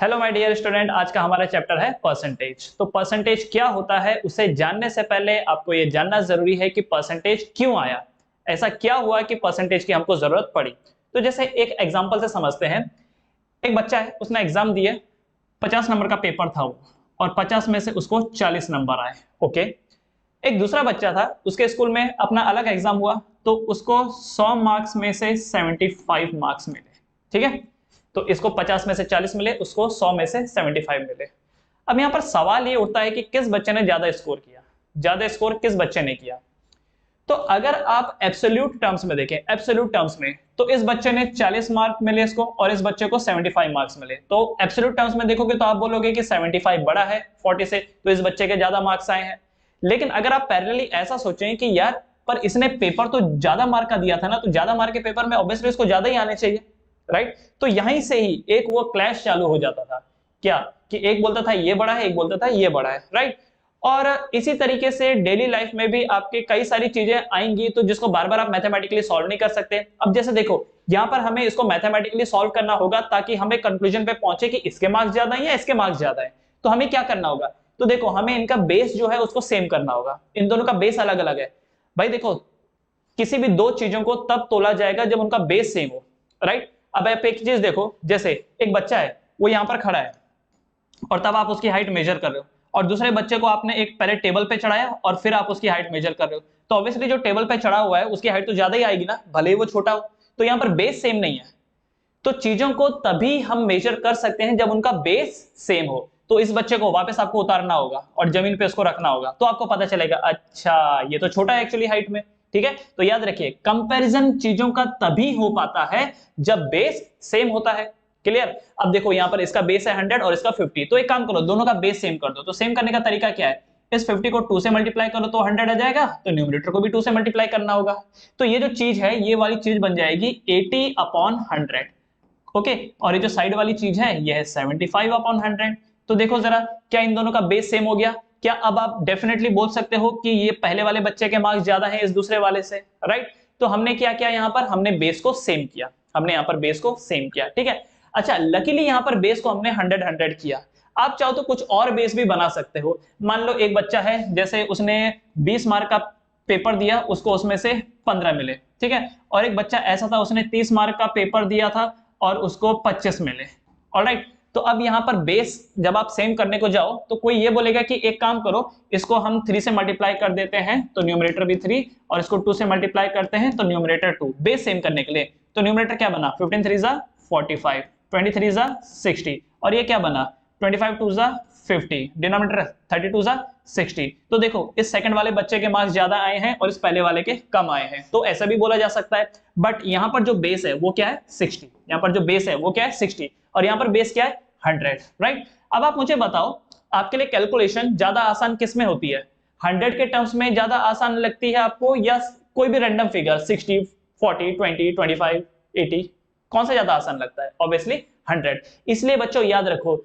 Hello my dear student, आज का हमारा चैप्टर है परसेंटेज। तो परसेंटेज क्या होता है उसे जानने से पहले आपको ये जानना जरूरी है कि परसेंटेज क्यों आया, ऐसा क्या हुआ कि परसेंटेज की हमको जरूरत पड़ी। तो जैसे एक एग्जांपल से समझते हैं। एक बच्चा है, उसने एग्जाम दिए, 50 नंबर का पेपर था वो, और 50 में से उसको 40 नंबर आए। ओके। एक दूसरा बच्चा था, उसके स्कूल में अपना अलग एग्जाम हुआ, तो उसको 100 मार्क्स में से 75 मार्क्स मिले। ठीक है। तो इसको 50 में से 40 मिले, उसको 100 में से 75 मिले। अब यहां पर सवाल ये उठता है कि किस बच्चे ने ज्यादा स्कोर किया, ज्यादा स्कोर किस बच्चे ने किया। तो अगर आप एब्सोल्यूट टर्म्स में देखें, एब्सोल्यूट टर्म्स में, तो इस बच्चे ने 40 मार्क मिले इसको, और इस बच्चे को 75 मार्क्स मिले। तो एब्सोल्यूट टर्म्स में देखोगे तो आप बोलोगे कि 75 बड़ा है 40 से, तो इस बच्चे के ज्यादा मार्क्स आए हैं। लेकिन अगर आप पैरेलली ऐसा सोचें कि यार पर इसने पेपर तो ज्यादा मार्क का दिया था ना, तो ज्यादा मार्क के पेपर में ऑब्वियसली इसको ज्यादा ही आने चाहिए, राइट। तो यहीं से ही एक वो क्लैश चालू हो जाता था, क्या कि एक बोलता था ये बड़ा है, एक बोलता था ये बड़ा है, राइट। और इसी तरीके से डेली लाइफ में भी आपके कई सारी चीजें आएंगी, तो जिसको बार बार आप मैथमेटिकली सॉल्व नहीं कर सकते। अब जैसे देखो, यहां पर हमें इसको मैथमेटिकली सॉल्व करना होगा ताकि हमें कंक्लूजन पे पहुंचे कि इसके मार्क्स ज्यादा है या इसके मार्क्स ज्यादा है। तो हमें क्या करना होगा, तो देखो हमें इनका बेस जो है उसको सेम करना होगा। इन दोनों का बेस अलग अलग है। भाई देखो, किसी भी दो चीजों को तब तोला जाएगा जब उनका बेस सेम हो, राइट। अब आप एक चीज देखो, जैसे एक बच्चा है, वो यहां पर खड़ा है, और तब आप उसकी हाइट मेजर कर रहे हो, और दूसरे बच्चे को आपने एक पहले टेबल पे चढ़ाया और फिर आप उसकी हाइट मेजर कर रहे हो, तो ऑब्वियसली जो टेबल पे चढ़ा हुआ है उसकी हाइट तो ज्यादा ही आएगी ना, भले ही वो छोटा हो। तो यहां पर बेस सेम नहीं है। तो चीजों को तभी हम मेजर कर सकते हैं जब उनका बेस सेम हो। तो इस बच्चे को वापस आपको उतारना होगा और जमीन पे उसको रखना होगा, तो आपको पता चलेगा अच्छा ये तो छोटा है एक्चुअली हाइट में। ठीक है। तो याद रखिए, कंपैरिजन चीजों का तभी हो पाता है जब बेस सेम होता है। क्लियर। अब देखो यहां पर इसका बेस है 100 और इसका 50, तो एक काम करो, दोनों का बेस सेम कर दो। तो सेम करने का तरीका क्या है, इस 50 को 2 से मल्टीप्लाई करो तो 100 आ जाएगा, तो न्यूमरेटर को भी 2 से मल्टीप्लाई करना होगा। तो ये जो चीज है, ये वाली चीज बन जाएगी 80/100। ओके। और ये जो साइड वाली चीज है ये है 75/100। तो देखो जरा, क्या इन दोनों का बेस सेम हो गया? क्या अब आप डेफिनेटली बोल सकते हो कि ये पहले वाले बच्चे के मार्क्स ज्यादा है इस दूसरे वाले से, राइट। तो हमने क्या किया, यहां पर हमने बेस को सेम किया, हमने यहां पर बेस को सेम किया। ठीक है। अच्छा, लकीली यहां पर बेस को हमने 100 किया। आप चाहो तो कुछ और बेस भी बना सकते हो। मान लो एक बच्चा है, जैसे उसने 20 मार्क का पेपर दिया, उसको उसमें से 15 मिले। ठीक है। और एक बच्चा ऐसा था, उसने 30 मार्क का पेपर दिया था और उसको 25 मिले। ऑलराइट। तो अब यहां पर बेस जब आप सेम करने को जाओ, तो कोई ये बोलेगा कि एक काम करो, इसको हम 3 से मल्टीप्लाई कर देते हैं तो न्यूमरेटर भी 3, और इसको 2 से मल्टीप्लाई करते हैं तो न्यूमरेटर 2, बेस सेम करने के लिए। तो न्यूमरेटर क्या बना, 15 3 जा 45, 23 जा 60, और ये क्या बना, 25 2 जा 50, डिनोमिनेटर 32 जा 60। तो देखो इस सेकंड वाले बच्चे के मार्क्स ज्यादा आए हैं और इस पहले वाले के कम आए हैं, तो ऐसा भी बोला जा सकता है। बट यहां पर जो बेस है वो क्या है, 60। यहां पर जो बेस है वो क्या है, 60, और यहां पर बेस क्या है, 100, राइट। अब आप मुझे बताओ, आपके लिए कैलकुलेशन ज्यादा आसान किस में होती है, 100 के टर्म्स में ज्यादा आसान लगती है आपको, या कोई भी रैंडम फिगर 60 40 20 25 80, कौन सा ज्यादा आसान लगता है? ऑब्वियसली 100। इसलिए बच्चों याद रखो,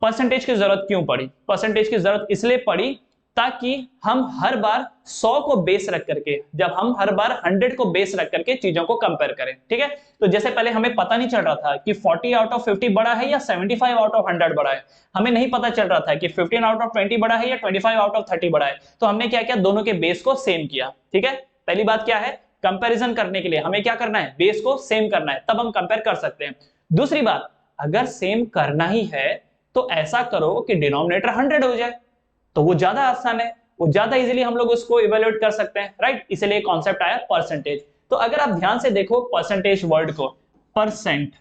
परसेंटेज की जरूरत क्यों पड़ी, परसेंटेज की जरूरत इसलिए पड़ी ताकि हम हर बार 100 को बेस रख करके, जब हम हर बार 100 को बेस रख करके चीजों को कंपेयर करें। ठीक है। तो जैसे पहले हमें पता नहीं चल रहा था कि 40 आउट ऑफ 50 बड़ा है या 75 आउट ऑफ 100 बड़ा है, हमें नहीं पता चल रहा था कि 15 आउट ऑफ 20 बड़ा है या 25 आउट ऑफ 30 बड़ा है, तो हमने क्या किया, दोनों के बेस को सेम किया। ठीक है। पहली बात क्या है, कंपैरिजन करने के लिए हमें क्या करना है, बेस को सेम करना है, तब हम कंपेयर कर सकते हैं। दूसरी बात, अगर सेम करना ही है तो ऐसा करो कि डिनोमिनेटर 100 हो जाए, तो वो ज्यादा आसान है, वो ज्यादा इजीली हम लोग उसको इवेल्युएट कर सकते हैं, राइट। इसलिए कॉन्सेप्ट आया परसेंटेज। तो अगर आप ध्यान से देखो परसेंटेज वर्ड को, परसेंटेज,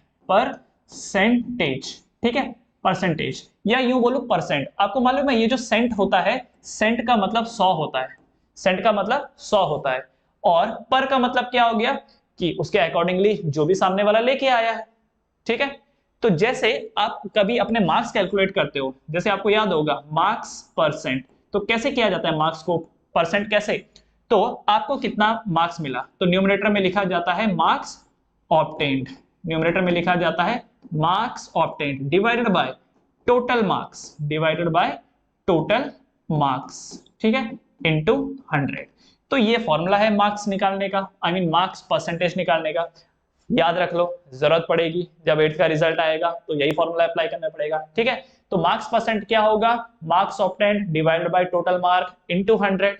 ठीक है, परसेंटेज, या यूं बोलो परसेंट। आपको मालूम है ये जो सेंट होता है, सेंट का मतलब 100 होता है, सेंट का मतलब 100 होता है, और पर का मतलब क्या हो गया कि उसके अकॉर्डिंगली जो भी सामने वाला लेके आया है। ठीक है। तो जैसे आप कभी अपने मार्क्स कैलकुलेट करते हो, जैसे आपको याद होगा मार्क्स परसेंट, तो कैसे किया जाता है मार्क्स को परसेंट कैसे, तो आपको कितना मार्क्स मिला, तो न्यूमरेटर में लिखा जाता है मार्क्स ऑब्टेन्ड, न्यूमरेटर में लिखा जाता है marks obtained divided by total marks, divided by total marks, ठीक है, इनटू 100। तो ये फॉर्मूला है मार्क्स निकालने का, आई मीन मार्क्स परसेंटेज निकालने का। याद रख लो, जरूरत पड़ेगी जब 8th का रिजल्ट आएगा तो यही फॉर्मूला अप्लाई करना पड़ेगा। ठीक है, तो मार्क्स परसेंट क्या होगा, marks obtained divided by total mark into 100।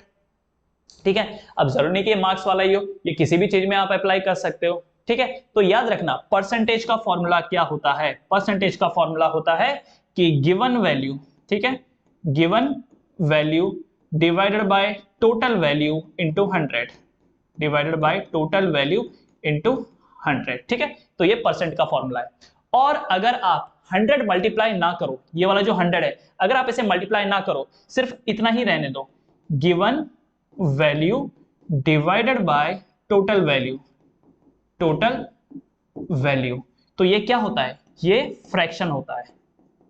ठीक है, अब जरूरी नहीं कि ये मार्क्स वाला ही हो, ये किसी भी चीज में आप अप्लाई कर सकते हो। ठीक है, तो याद रखना परसेंटेज का फॉर्मूला क्या होता है, परसेंटेज का फॉर्मूला होता है कि गिवन वैल्यू, ठीक है, given value divided by total value into 100, divided by total value into 100। ठीक है, तो ये परसेंट का फॉर्मूला है। और अगर आप 100 मल्टीप्लाई ना करो, ये वाला जो 100 है, अगर आप इसे मल्टीप्लाई ना करो, सिर्फ इतना ही रहने दो, given value divided by total value, total value, तो ये क्या होता है, ये फ्रैक्शन होता है।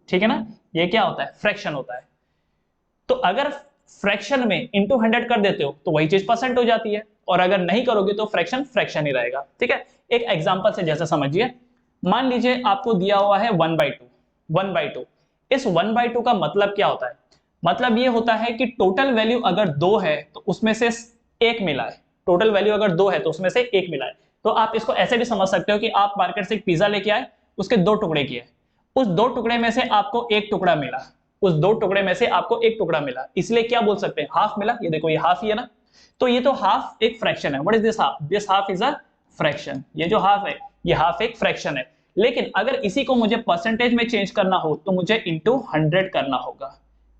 ठीक है ना, ये क्या होता है, फ्रैक्शन होता है। तो अगर फ्रैक्शन में इंटू 100 कर देते हो तो वही चीज परसेंट हो जाती है, और अगर नहीं करोगे तो फ्रैक्शन फ्रैक्शन ही रहेगा। ठीक है, एक एग्जांपल से जैसे समझिए, मान लीजिए आपको दिया हुआ है 1/2, 1/2। इस 1/2 का मतलब क्या होता है, मतलब ये होता है कि टोटल वैल्यू अगर 2 है तो उसमें से 1 मिला है, टोटल वैल्यू अगर 2 है तो उसमें से 1 मिला है। तो आप इसको ऐसे भी समझ सकते हो कि आप मार्केट से एक पिज्जा लेके आए, उसके 2 टुकड़े किए, उस 2 टुकड़े में से आपको 1 टुकड़ा मिला, उस 2 टुकड़े में से आपको 1 टुकड़ा मिला, इसलिए क्या बोल सकते हैं, हाफ मिला। ये देखो, ये हाफ ही है ना, तो ये तो हाफ एक फ्रैक्शन है। What is this half, this half is a fraction. ये जो हाफ है, ये हाफ एक फ्रैक्शन है। लेकिन अगर इसी को मुझे परसेंटेज में चेंज करना हो तो मुझे इंटू 100 करना होगा।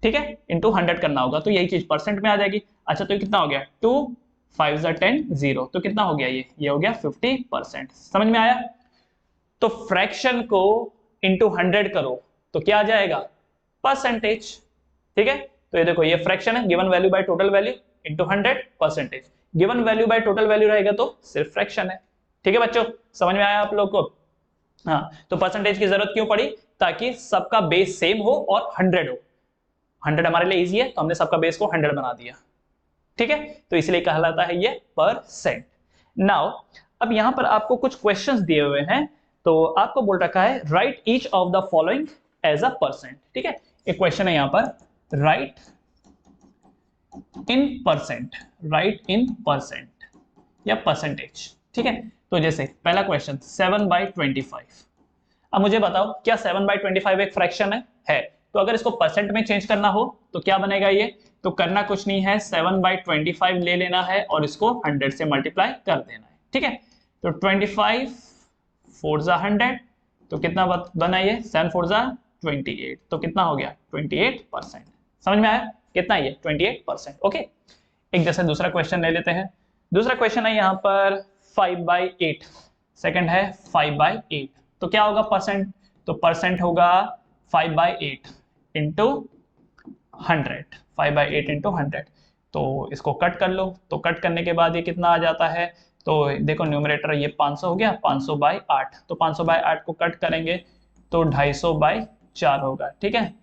ठीक है, इंटू 100 करना होगा, तो यही चीज परसेंट में आ जाएगी। अच्छा, तो ये कितना हो गया, 2 5 10 0, तो कितना हो गया, ये हो गया 50%। समझ में आया। तो फ्रैक्शन को इंटू 100 करो तो क्या आ जाएगा, परसेंटेज। ठीक है, तो ये देखो, ये फ्रैक्शन है, given value by total value into 100 percentage, given value by total value रहेगा तो सिर्फ फ्रैक्शन है। ठीक है बच्चों, समझ में आया आप लोग को। हाँ, तो परसेंटेज की जरूरत क्यों पड़ी, ताकि सबका बेस सेम हो और 100 हो। 100 हमारे लिए इजी है तो हमने सबका बेस को 100 बना दिया। ठीक है, तो इसलिए कहलाता है ये परसेंट। नाउ अब यहां पर आपको कुछ क्वेश्चंस दिए हुए हैं, तो आपको बोल रखा है write each of the following as a percent. ठीक है, एक क्वेश्चन है यहां पर, write in percent, write in percent या परसेंटेज। ठीक है, तो जैसे पहला क्वेश्चन 7/25। अब मुझे बताओ, क्या 7/25 एक फ्रैक्शन है? तो अगर इसको परसेंट में चेंज करना हो तो क्या बनेगा ये, तो करना कुछ नहीं है, 7/25 ले लेना है और इसको 100 से मल्टीप्लाई कर देना है। ठीक है, तो 25 4 जा 100, तो कितना बना ये, 7 4 जा 28, तो कितना हो गया 28%। समझ में आया, कितना ये 28%। ओके, एक जैसे दूसरा क्वेश्चन ले लेते हैं। दूसरा क्वेश्चन है यहाँ पर 5/8, सेकंड है 5/8, तो क्या होगा परसेंट, तो परसेंट होगा 5/8 इंटू 100, 5/8 इंटू 100। तो इसको कट कर लो, तो कट करने के बाद ये कितना आ जाता है, तो देखो न्यूमरेटर ये 500 हो गया, 500/8, तो 500/8 को कट करेंगे तो 250/4 होगा। ठीक है,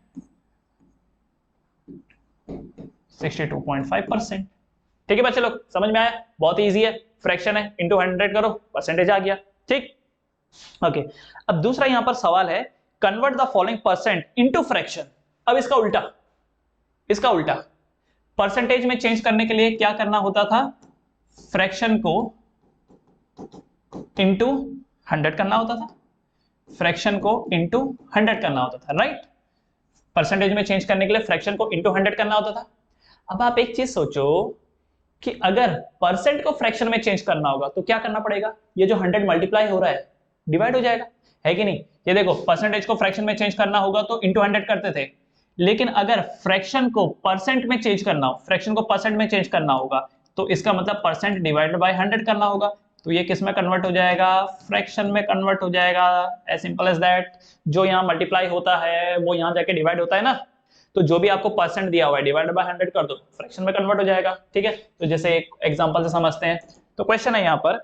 62.5%। ठीक है बच्चे लोग, समझ में आया, बहुत इजी है, फ्रैक्शन है, इंटू 100 करो, परसेंटेज आ गया। ठीक, ओके। अब दूसरा यहां पर सवाल है, convert the following percent into fraction. अब इसका उल्टा, इसका उल्टा, परसेंटेज में चेंज करने के लिए क्या करना होता था, फ्रैक्शन को इनटू 100 करना होता था, फ्रैक्शन को इनटू 100 करना होता था, राइट। परसेंटेज में चेंज करने के लिए फ्रैक्शन को इनटू 100 करना होता था। अब आप एक चीज सोचो कि अगर परसेंट को फ्रैक्शन में चेंज करना होगा तो क्या करना पड़ेगा, ये जो 100 मल्टीप्लाई हो रहा है डिवाइड हो जाएगा, है कि नहीं। ये देखो, परसेंटेज को फ्रैक्शन में चेंज करना होगा तो इंटू 100 करते थे, लेकिन अगर फ्रैक्शन को परसेंट में चेंज करना हो, फ्रैक्शन को परसेंट में चेंज करना होगा तो इसका मतलब परसेंट डिवाइडेड बाय 100 करना होगा। तो ये किस में कन्वर्ट हो जाएगा, फ्रैक्शन में कन्वर्ट हो जाएगा, एज सिंपल एज दैट। जो यहाँ मल्टीप्लाई होता है वो यहाँ जाके डिवाइड होता है ना, तो जो भी आपको परसेंट दिया हुआ है डिवाइडेड बाय 100 कर दो, फ्रैक्शन में कन्वर्ट हो जाएगा। ठीक है, तो जैसे एक एग्जांपल से समझते हैं। तो क्वेश्चन है यहाँ पर,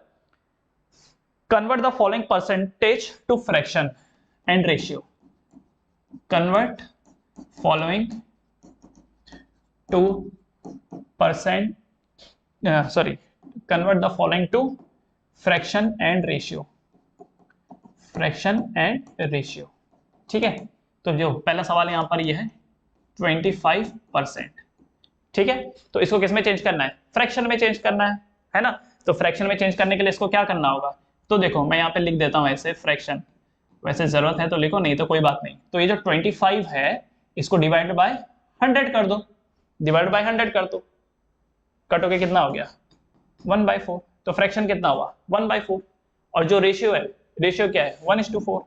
convert the following percentage to fraction and ratio, convert following to percent, sorry, convert the following to fraction and ratio, fraction and ratio. ठीक है, तो जो पहला सवाल यहाँ पर ये है 25%। ठीक है, तो इसको किस में चेंज करना है, फ्रैक्शन में चेंज करना है ना। तो फ्रैक्शन में चेंज करने के लिए इसको क्या करना होगा, तो देखो मैं यहाँ पे लिख देता हूँ ऐसे फ्रैक्शन, वैसे जरूरत है तो लिखो, नहीं तो कोई बात नहीं। तो ये जो 25 है इसको डिवाइड बाय 100 कर दो, डिवाइड बाय 100 कर दो, कटोगे कितना हो गया 1/4। तो फ्रैक्शन कितना हुआ 1/4। और जो रेशियो है, रेशियो क्या है 1:4।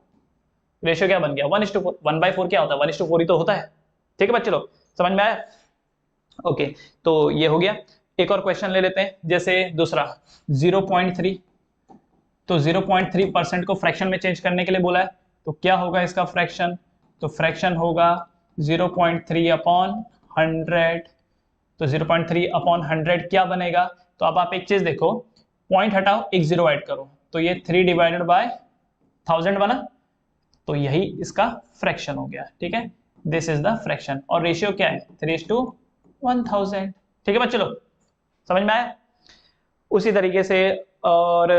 रेशियो क्या बन गया 1:4। 1/4 क्या होता है 1:4 ही तो होता है। ठीक है बच्चे लोग, समझ में आया? ओके, तो ये हो गया। एक और क्वेश्चन ले लेते हैं, जैसे दूसरा 0.3। तो 0.3% को फ्रैक्शन में चेंज करने के लिए बोला है, तो क्या होगा इसका फ्रैक्शन? तो फ्रैक्शन होगा 0.3 अपॉन 100। तो 0.3 अपॉन 100 क्या बनेगा? तो अब आप एक चीज देखो, पॉइंट हटाओ, एक जीरो ऐड करो, तो ये 3 डिवाइडेड बाय 1000 बना, तो यही इसका फ्रैक्शन हो गया। ठीक है, दिस इज द फ्रैक्शन। और रेशियो क्या है 3:1000। ठीक है बच्चे लोग, समझ में आया? उसी तरीके से और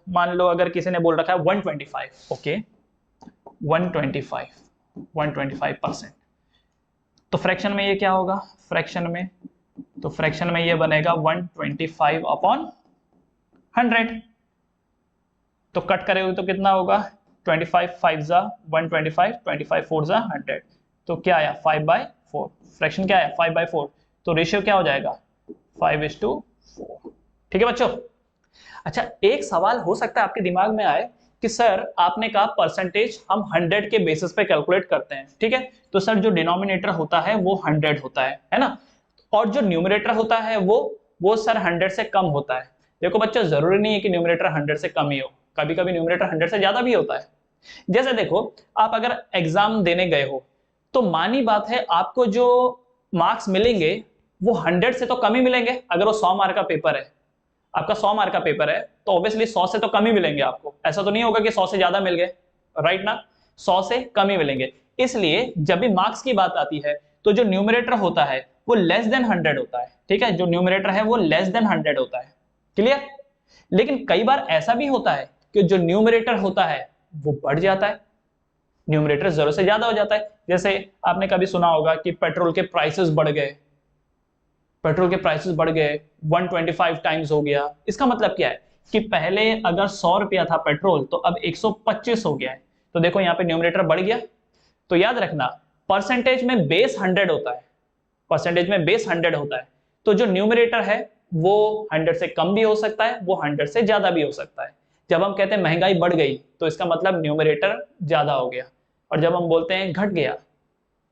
मान लो अगर किसी ने बोल रखा है 125, ओके 125%, तो फ्रैक्शन में ये क्या होगा? फ्रैक्शन में, तो फ्रैक्शन में ये बनेगा 125 अपॉन 100। तो कट करेंगे तो कितना होगा 25 5 जा 125, 25 4 जा 100, तो क्या आया 5/4। फ्रैक्शन क्या है 5/4। तो रेशियो क्या हो जाएगा 5:4। ठीक है बच्चों? अच्छा, एक सवाल हो सकता है आपके दिमाग में आए कि सर आपने कहा परसेंटेज हम 100 के बेसिस पे कैलकुलेट करते हैं, ठीक है, तो सर जो डिनोमिनेटर होता है वो 100 होता है ना, और जो न्यूमरेटर होता है वो सर 100 से कम होता है। देखो बच्चों, जरूरी नहीं है कि न्यूमरेटर 100 से कम ही हो, कभी कभी न्यूमरेटर 100 से ज्यादा भी होता है। जैसे देखो, आप अगर एग्जाम देने गए हो तो मानी बात है आपको जो मार्क्स मिलेंगे वो 100 से तो कम ही मिलेंगे। अगर वो 100 मार्क का पेपर है, आपका 100 मार्क का पेपर है, तो ऑब्वियसली 100 से तो कम ही मिलेंगे आपको। ऐसा तो नहीं होगा कि 100 से ज्यादा मिल गए, राइट ना? 100 से कम ही मिलेंगे। इसलिए जब भी मार्क्स की बात आती है तो जो न्यूमरेटर होता है वो लेस देन 100 होता है। ठीक है, जो न्यूमरेटर है वो लेस देन 100 होता है। क्लियर? लेकिन कई बार ऐसा भी होता है कि जो न्यूमरेटर होता है वो बढ़ जाता है, न्यूमरेटर जरूरत से ज्यादा हो जाता है। जैसे आपने कभी सुना होगा कि पेट्रोल के प्राइसेस बढ़ गए, पेट्रोल के प्राइसेस बढ़ गए 125 टाइम्स हो गया। इसका मतलब क्या है कि पहले अगर 100 रुपया था पेट्रोल तो अब 125 हो गया है। तो देखो यहाँ पे न्यूमरेटर बढ़ गया। तो याद रखना, परसेंटेज में बेस 100 होता है, परसेंटेज में बेस 100 होता है, तो जो न्यूमरेटर है वो 100 से कम भी हो सकता है, वो 100 से ज्यादा भी हो सकता है। जब हम कहते हैं महंगाई बढ़ गई तो इसका मतलब न्यूमरेटर ज्यादा हो गया, और जब हम बोलते हैं घट गया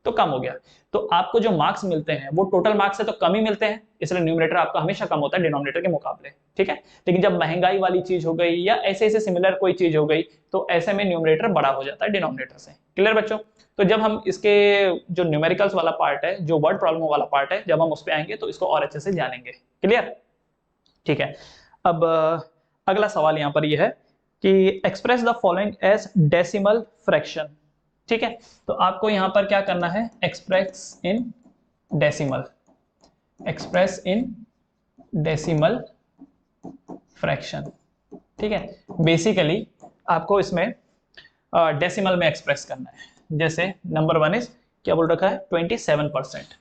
तो कम हो गया। तो आपको जो मार्क्स मिलते हैं वो टोटल मार्क्स से तो कम ही मिलते हैं, इसलिए न्यूमरेटर आपका हमेशा कम होता है डिनोमिनेटर के मुकाबले। ठीक है, लेकिन जब महंगाई वाली चीज हो गई या ऐसे ऐसे सिमिलर कोई चीज हो गई तो ऐसे में न्यूमरेटर बड़ा हो जाता है डिनोमिनेटर से। क्लियर बच्चों? तो जब हम इसके जो न्यूमेरिकल्स वाला पार्ट है, जो वर्ड प्रॉब्लम वाला पार्ट है, जब हम उस पर आएंगे तो इसको और अच्छे से जानेंगे। क्लियर? ठीक है, अब अगला सवाल यहाँ पर यह है कि express the following as decimal fraction. ठीक है, तो आपको यहां पर क्या करना है, express in decimal, express in decimal fraction. ठीक है, बेसिकली आपको इसमें डेसिमल में एक्सप्रेस करना है। जैसे नंबर 1 इज क्या बोल रखा है 27%,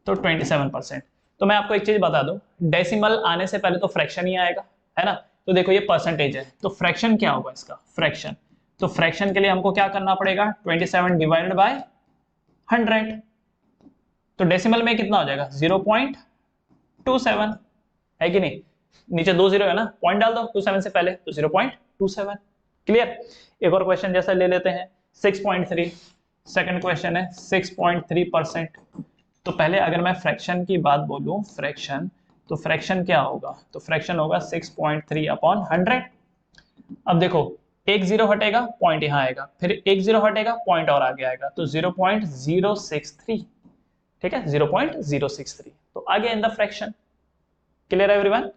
तो 27%। तो मैं आपको एक चीज बता दूं, डेसिमल आने से पहले तो फ्रैक्शन ही आएगा, है ना? तो देखो ये परसेंटेज है, तो फ्रैक्शन क्या होगा इसका, फ्रैक्शन। तो फ्रैक्शन के लिए हमको क्या करना पड़ेगा 27 डिवाइडेड बाय 100। तो डेसिमल में कितना हो जाएगा 0.27, है कि नहीं? नीचे 2 जीरो है ना, पॉइंट डाल दो 27 से पहले, तो 0.27। क्लियर? एक और क्वेश्चन जैसा ले लेते हैं 6.3। सेकंड क्वेश्चन है 6.3%। तो पहले अगर मैं फ्रैक्शन की बात बोलूं, फ्रैक्शन, तो फ्रैक्शन क्या होगा, तो फ्रैक्शन होगा 6.3 अपॉन 100। अब देखो एक जीरो हटेगा पॉइंट यहां आएगा, फिर एक जीरो हटेगा पॉइंट और आगे आएगा, तो 0.063। ठीक है, 0.063, तो आ गया in the fraction. Clear everyone?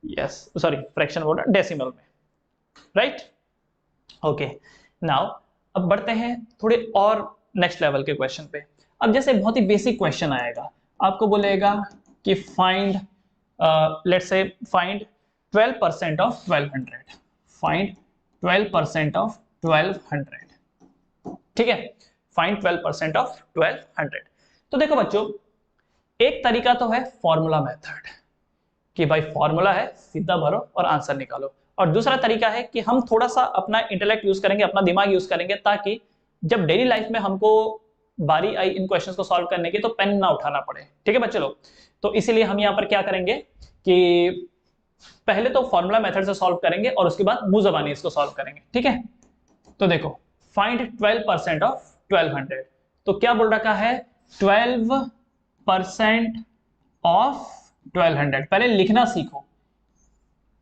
Yes, sorry fraction बोल रहा डेसिमल में, राइट? ओके, नाउ अब बढ़ते हैं थोड़े और नेक्स्ट लेवल के क्वेश्चन पे। अब जैसे बहुत ही बेसिक क्वेश्चन आएगा, आपको बोलेगा कि find, let's say find 12% of 1200, find 12% of 1200। ठीक है, फाइंड 12% ऑफ 1200। तो देखो बच्चों, एक तरीका तो है फॉर्मूला मेथड, कि भाई फॉर्मूला है सीधा भरो और आंसर निकालो, और दूसरा तरीका है कि हम थोड़ा सा अपना इंटेलेक्ट यूज करेंगे, अपना दिमाग यूज करेंगे, ताकि जब डेली लाइफ में हमको बारी आई इन क्वेश्चंस को सॉल्व करने की तो पेन ना उठाना पड़े। ठीक है बच्चे लोग, तो इसीलिए हम यहाँ पर क्या करेंगे कि पहले तो फॉर्मूला मेथड से सॉल्व करेंगे और उसके बाद मुंह ज़बानी इसको सॉल्व करेंगे। ठीक है, तो देखो फाइंड 12% ऑफ 1200, तो क्या बोल रखा है 12% ऑफ 1200। पहले लिखना सीखो,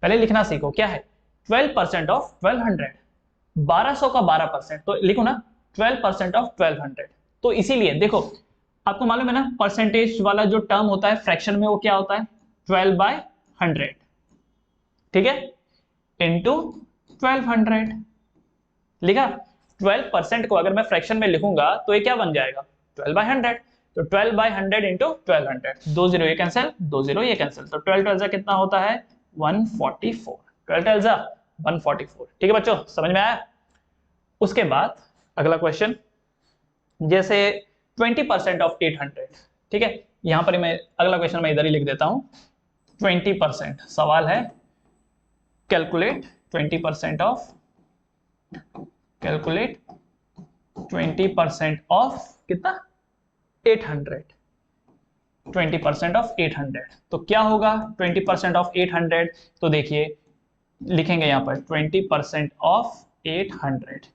पहले लिखना सीखो क्या है 12% ऑफ 1200, 1200 का 12%, तो लिखो ना 12% ऑफ 1200। तो इसीलिए देखो आपको मालूम है ना परसेंटेज वाला जो टर्म होता है फ्रैक्शन में वो क्या होता है 12/100, ठीक है, इंटू 1200 लिखा। 12% को अगर मैं फ्रैक्शन में लिखूंगा तो ये क्या बन जाएगा 12/100, तो 12/100 इंटू 1200, 2 0 ये कैंसिल, 2 0 ये कैंसिल, तो 12 12 कितना होता है 144, 12 12 144। ठीक है बच्चों, समझ में आया। उसके बाद अगला क्वेश्चन, जैसे 20% ऑफ 800, ठीक है, यहां पर मैं अगला क्वेश्चन मैं इधर ही लिख देता हूं 20%। सवाल है कैलकुलेट 20% ऑफ, कैलकुलेट 20% ऑफ कितना 800, 20% ऑफ 800, तो क्या होगा 20% ऑफ 800, तो देखिए लिखेंगे यहां पर 20% ऑफ 800,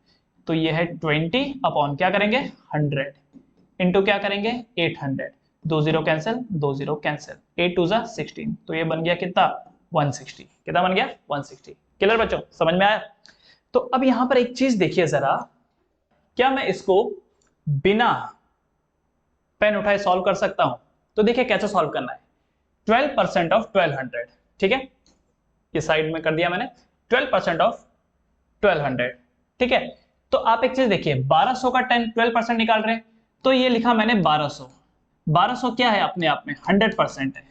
तो ये है 20 अपॉन क्या करेंगे 100 इंटू क्या करेंगे 800, 2 0 कैंसिल, 2 0 कैंसिल, 8 2 16, तो ये बन गया कितना 160, कितना बन गया 160। क्लियर बच्चों, समझ में आया। तो अब यहां पर एक चीज देखिए जरा, क्या मैं इसको बिना पेन उठाए सॉल्व कर सकता हूं? तो देखिए कैसे सॉल्व करना है 12% ऑफ 1200, ठीक है, ये साइड में कर दिया मैंने 12% ऑफ 1200, ठीक है। तो आप एक चीज देखिए 1200 का 12% निकाल रहे हैं, तो ये लिखा मैंने 1200, 1200 क्या है अपने आप में 100% है,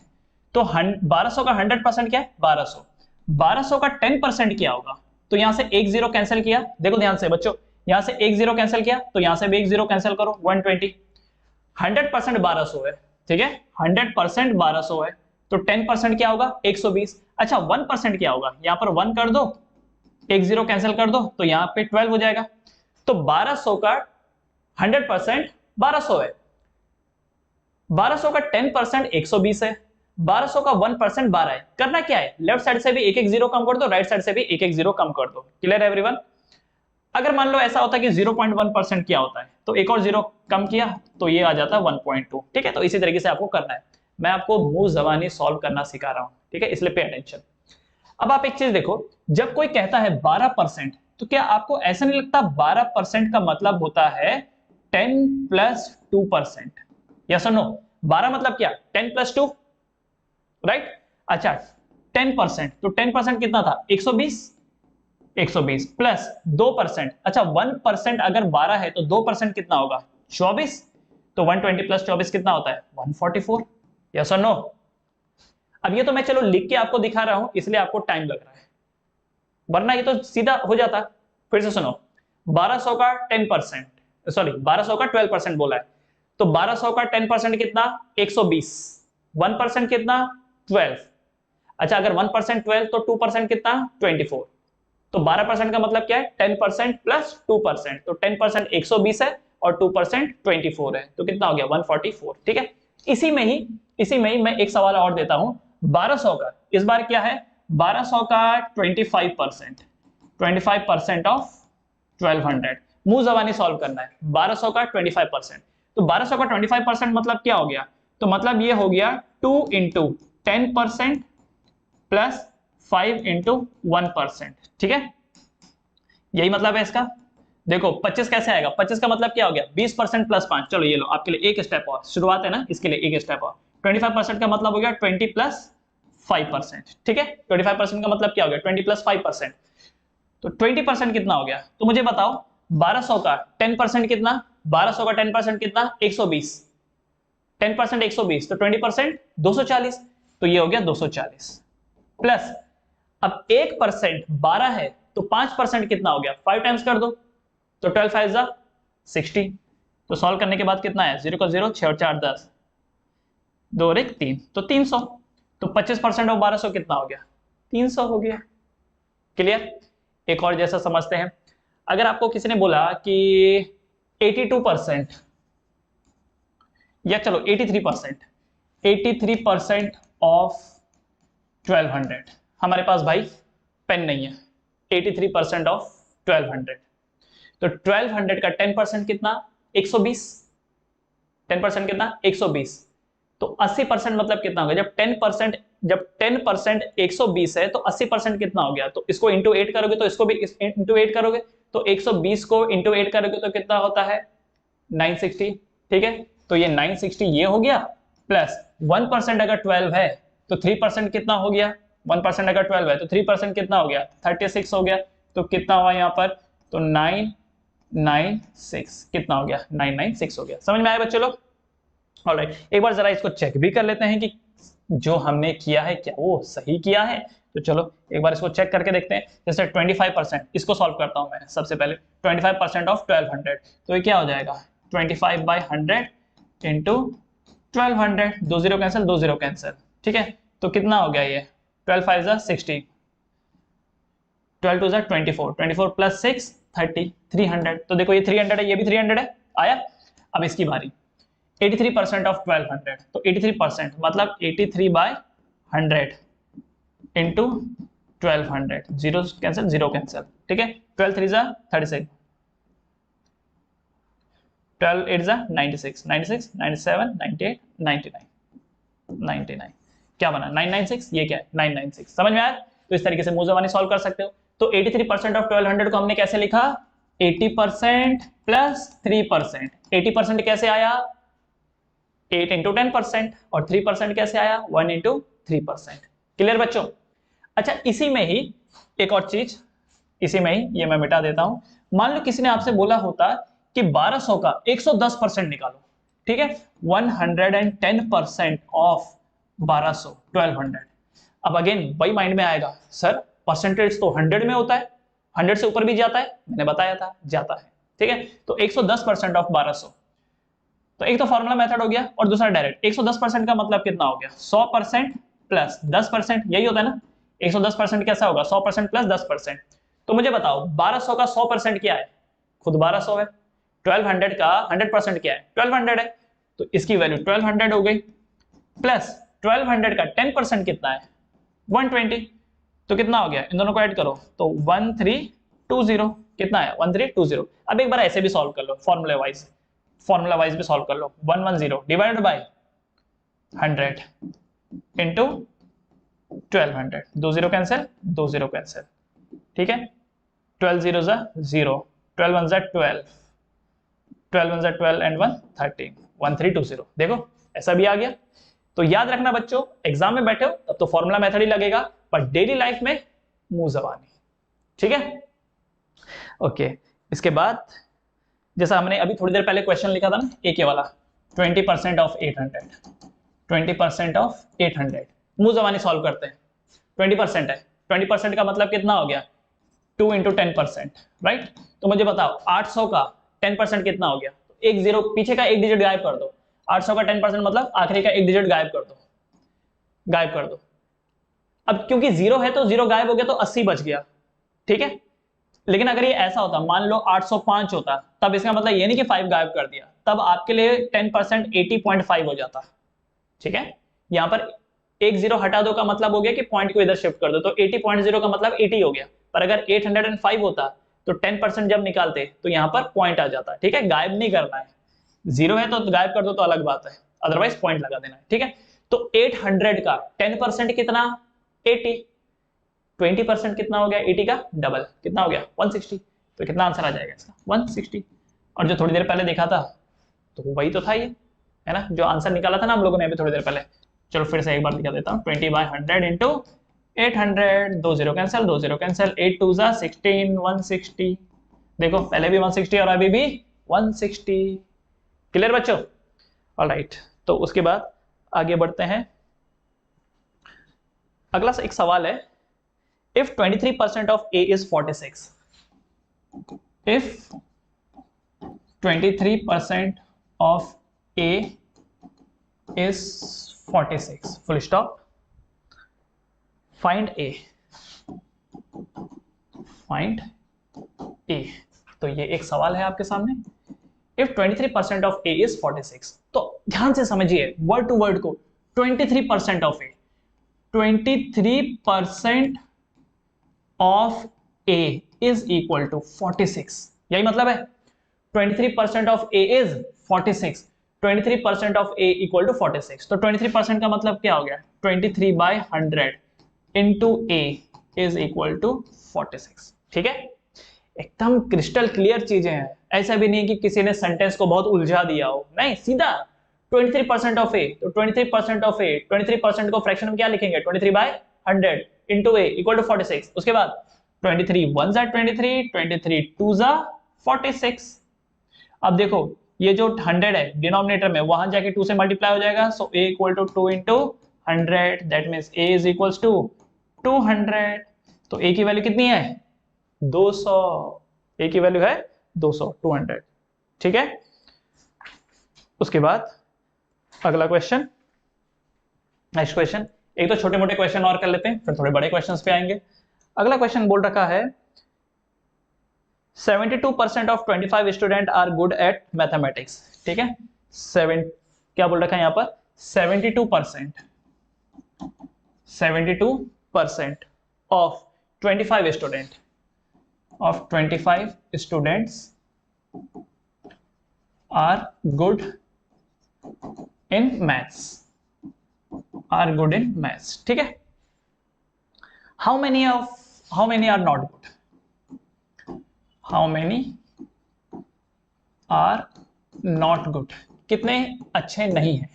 तो 1200 का 100% क्या है 1200, 1200 का 10% क्या होगा, तो यहां से एक जीरो कैंसिल किया, देखो ध्यान से बच्चों, यहां से एक जीरो कैंसिल किया तो यहां से भी एक जीरो कैंसिल करो 120, 100% 1200 है, ठीक है, 100% 1200 है, तो 10% क्या होगा 120। अच्छा 1% क्या होगा, यहां पर 1 कर दो, एक जीरो कैंसिल कर दो, तो यहां पे 12 हो जाएगा। तो 1200 का 100% 1200 है, 1200 का 10% 120 है, 1200 का 1% 12 है। करना क्या है, लेफ्ट साइड से भी एक एक जीरो कम कर दो, राइट साइड से भी एक एक जीरो कम कर दो। क्लियर है एवरीवन। अगर मान लो ऐसा होता है कि 0.1% क्या होता है, तो एक और जीरो कम किया तो ये आ जाता है 1.2, ठीक है। तो इसी तरीके से आपको करना है, मैं आपको मुंह जबानी सॉल्व करना सिखा रहा हूं, ठीक है, इसलिए पे अटेंशन। अब आप एक चीज देखो, जब कोई कहता है 12%, तो क्या आपको ऐसा नहीं लगता 12% का मतलब होता है 10 + 2%? यस और नो? 12 मतलब क्या 10 + 2, राइट। अच्छा 10%, तो 10% कितना था 120, 120 प्लस 2%, अच्छा 1% अगर 12 है तो 2% कितना होगा 24, तो 120 + 24 कितना होता है 144। यस और नो? अब ये तो मैं चलो लिख के आपको दिखा रहा हूं इसलिए आपको टाइम लग रहा है, वरना ये तो सीधा हो जाता। फिर से सुनो, 1200 का 10%, सॉरी 1200 का 12% बोला है, तो 1200 का 10% कितना 120, 1% कितना 12, अच्छा अगर 1% 12 तो 2% कितना 24, तो 12% का मतलब क्या है 10% + 2%, तो 10% 120 है और 2% 24 है, तो कितना हो गया 144, ठीक है। इसी में ही मैं एक सवाल और देता हूं 1200 का, इस बार क्या है 1200 का 25%, 25% ऑफ 1200, मुंह जबानी सॉल्व करना है 1200 का 25%, तो 1200 का 25% मतलब क्या हो गया, तो मतलब ये हो गया 2 × 10% + 5 × 1%, ठीक है, यही मतलब है इसका। देखो 25 कैसे आएगा, 25 का मतलब क्या हो गया 20% + 5, चलो ये लो आपके लिए एक स्टेप और, शुरुआत है ना, इसके लिए एक स्टेप और। 25% का मतलब हो गया 20 + 5%, ठीक है, 25% का मतलब क्या हो गया 20 + 5%, तो 20% कितना हो गया, तो मुझे बताओ 1200 का 10% कितना, 1200 का 10% कितना 120, 10% 120, तो 20% 240, तो ये हो गया 240 प्लस, अब 1% 12 है तो 5% कितना हो गया 5 टाइम्स कर दो, तो 12 5 जा 60, तो सॉल्व करने के बाद कितना है 0 का 0, 6 और 4 10, 2 और 1 3, तो 300, तो 25% ऑफ 1200 कितना हो गया 300 हो गया, क्लियर? एक और जैसा समझते हैं, अगर आपको किसी ने बोला कि 82% या चलो 83% ऑफ 1200, हमारे पास भाई पेन नहीं है, 83% ऑफ 1200, तो 1200 का 10% कितना? 120। 10% कितना? 120। तो 80% मतलब कितना होगा? जब 10% 120 है तो 80% कितना हो गया? तो इसको इंटू 8 करोगे तो इसको भी इंटू 8 करोगे तो 120 को इंटू 8 करोगे तो कितना होता है? 960। ठीक है, तो ये 960 ये हो गया, प्लस 1% अगर 12 है तो 3% कितना हो गया? 1% अगर 12 है तो 3% कितना हो गया? 36 हो गया। तो कितना हुआ यहाँ पर? तो 996 कितना हो गया? 996 हो गया। समझ में आया बच्चों लोग? ऑलराइट, एक बार जरा इसको चेक भी कर लेते हैं कि जो हमने किया है क्या वो सही किया है। तो चलो एक बार इसको चेक करके देखते हैं। जैसे 25%, इसको सॉल्व करता हूं मैं सबसे पहले। 25% ऑफ 1200, तो ये क्या हो जाएगा? 25/100 इंटू 1200, 2 0 कैंसिल, 2 0 कैंसिल। ठीक है, तो कितना हो गया ये? 12 5 60, 12 2 24, 24 प्लस 6 30, 300। तो देखो ये 300 है, ये भी 300 है, आया। अब इसकी बारी, 83% ऑफ 1200, तो 83% मतलब 83/100 इंटू 1200, 0 कैंसिल, 0 कैंसिल। ठीक है, 12 3 36, 12 8 96, 96 97 98 99, 99 क्या बना? 996। ये क्या है? 996। समझ में आया? तो इस तरीके से मूजवानी सॉल्व कर सकते हो। तो 83% ऑफ 1200 को हमने कैसे लिखा? 80% प्लस 3%। 80% कैसे आया? 8 इंटू 10%, और 3% कैसे आया? 1 इंटू 3%। क्लियर बच्चों? अच्छा, इसी में ही एक और चीज, इसी में ही ये मैं मिटा देता हूं। मान लो किसी ने आपसे बोला होता कि 1200 का 110% निकालो। ठीक है, 110% ऑफ 1200, 1200। अब अगेन वही माइंड में आएगा, सर परसेंटेज तो 100 में होता है, 100 से ऊपर भी जाता है, मैंने बताया था जाता है। ठीक है, तो 110% ऑफ 1200, तो एक तो फॉर्मूला मेथड हो गया और दूसरा डायरेक्ट। 110% का मतलब कितना हो गया? 100% प्लस 10%, यही होता है ना। 110% कैसा होगा? 100% प्लस 10%। तो मुझे बताओ 1200 का 100% क्या है? खुद 1200 है। 1200 का 100% क्या है? 1200 है, तो इसकी वैल्यू 1200 हो गई, प्लस 1200 का 10% कितना है? 120। तो कितना हो गया? इन दोनों को ऐड करो तो 1320। कितना है? 1320। अब एक बार ऐसे भी सॉल्व कर लो, फॉर्मूला वाइज भी सॉल्व कर लो। 110 divided by 100 into 1200, 2 0 cancel, 2 0 cancel. ठीक है, 12 0 0, 12 1 12, 12 1 12 एंड 1 13, 1320। देखो ऐसा भी आ गया। तो याद रखना बच्चों, एग्जाम में बैठे हो तब तो फॉर्मूला मेथड ही लगेगा, पर डेली लाइफ में मुंह जबानी। ठीक है, ओके। इसके बाद जैसा हमने अभी थोड़ी देर पहले क्वेश्चन लिखा था ना, एक ये वाला, 20% ऑफ 800, 20% ऑफ 800, मुंह जबानी सॉल्व करते हैं। 20% है, 20% का मतलब कितना हो गया? 2 इंटू 10%, राइट। तो मुझे बताओ 800 का 10% कितना हो गया? एक जीरो पीछे का एक डिजिट गायब कर दो। 800 का 10% मतलब आखिरी का एक डिजिट गायब कर दो, गायब कर दो। अब क्योंकि जीरो है तो जीरो गायब हो गया तो 80 बच गया। ठीक है, लेकिन अगर ये ऐसा होता, मान लो 805 होता, तब इसका मतलब ये नहीं कि 5 गायब कर दिया, तब आपके लिए 10% 80.5 हो जाता। ठीक है, यहां पर एक जीरो हटा दो का मतलब हो गया कि पॉइंट को इधर शिफ्ट कर दो, तो 80.0 का मतलब 80 हो गया। पर अगर 805 होता तो 10% जब निकालते तो यहां पर पॉइंट आ जाता। ठीक है, गायब नहीं करना है, जीरो है तो गायब कर दो तो अलग बात है, अदरवाइज पॉइंट लगा देना है। ठीक है, तो 800 का 10% कितना? 80। 20% कितना हो गया? 80 का डबल कितना हो गया? 160। तो कितना आंसर आ जाएगा इसका? 160। और जो थोड़ी देर पहले देखा था तो वही तो था ये, है ना, जो आंसर निकाला था ना हम लोगों ने अभी थोड़ी देर पहले। चलो फिर से एक बार दिखा देता हूँ। 20/100 इंटू 800, 2 0 कैंसिल, 2 0 कैंसिल, 8 2 16, 160। देखो पहले भी 160 और अभी भी 160। क्लियर बच्चों? ऑलराइट, तो उसके बाद आगे बढ़ते हैं। अगला एक सवाल है, if 23% of A is 46, if 23% of A is 46, full stop, find A। Find A. तो ये एक सवाल है आपके सामने। इफ 23% ऑफ ए इज 46, तो ध्यान से समझिए वर्ड टू वर्ड को। 23% of a, 23% of a is equal to 46, यही मतलब है। 23% of a is 46, 23% of a equal to 46। तो 23% का मतलब क्या हो गया, 23/100 into a is equal to 46। ठीक है, एकदम क्रिस्टल क्लियर चीजें हैं। ऐसा भी नहीं कि किसी ने सेंटेंस को बहुत उलझा दिया हो, नहीं, सीधा 23% ऑफ ए। तो 23% ऑफ ए, 23% को फ्रैक्शन में क्या लिखेंगे, 23/100 इंटू ए इक्वल टू 46। उसके बाद 23 1 जा 23, 23 2 जा 46। अब देखो ये जो 100 है डिनोमिनेटर में, वहां जाके 2 से मल्टीप्लाई हो जाएगा। So a equal to 2 into 100, that means a is equals to 200। तो a की वैल्यू कितनी है, 200। a की वैल्यू है 200, 200। ठीक है, उसके बाद अगला क्वेश्चन, नेक्स्ट क्वेश्चन। एक तो छोटे मोटे क्वेश्चन और कर लेते हैं, फिर थोड़े बड़े क्वेश्चंस पे आएंगे। अगला क्वेश्चन बोल रखा है 72% of 25 student are good at mathematics. ठीक है, क्या बोल रखा है यहाँ पर, 72% of 25 students are good in maths, ठीक है। How many are not good, how many are not good, कितने अच्छे नहीं हैं,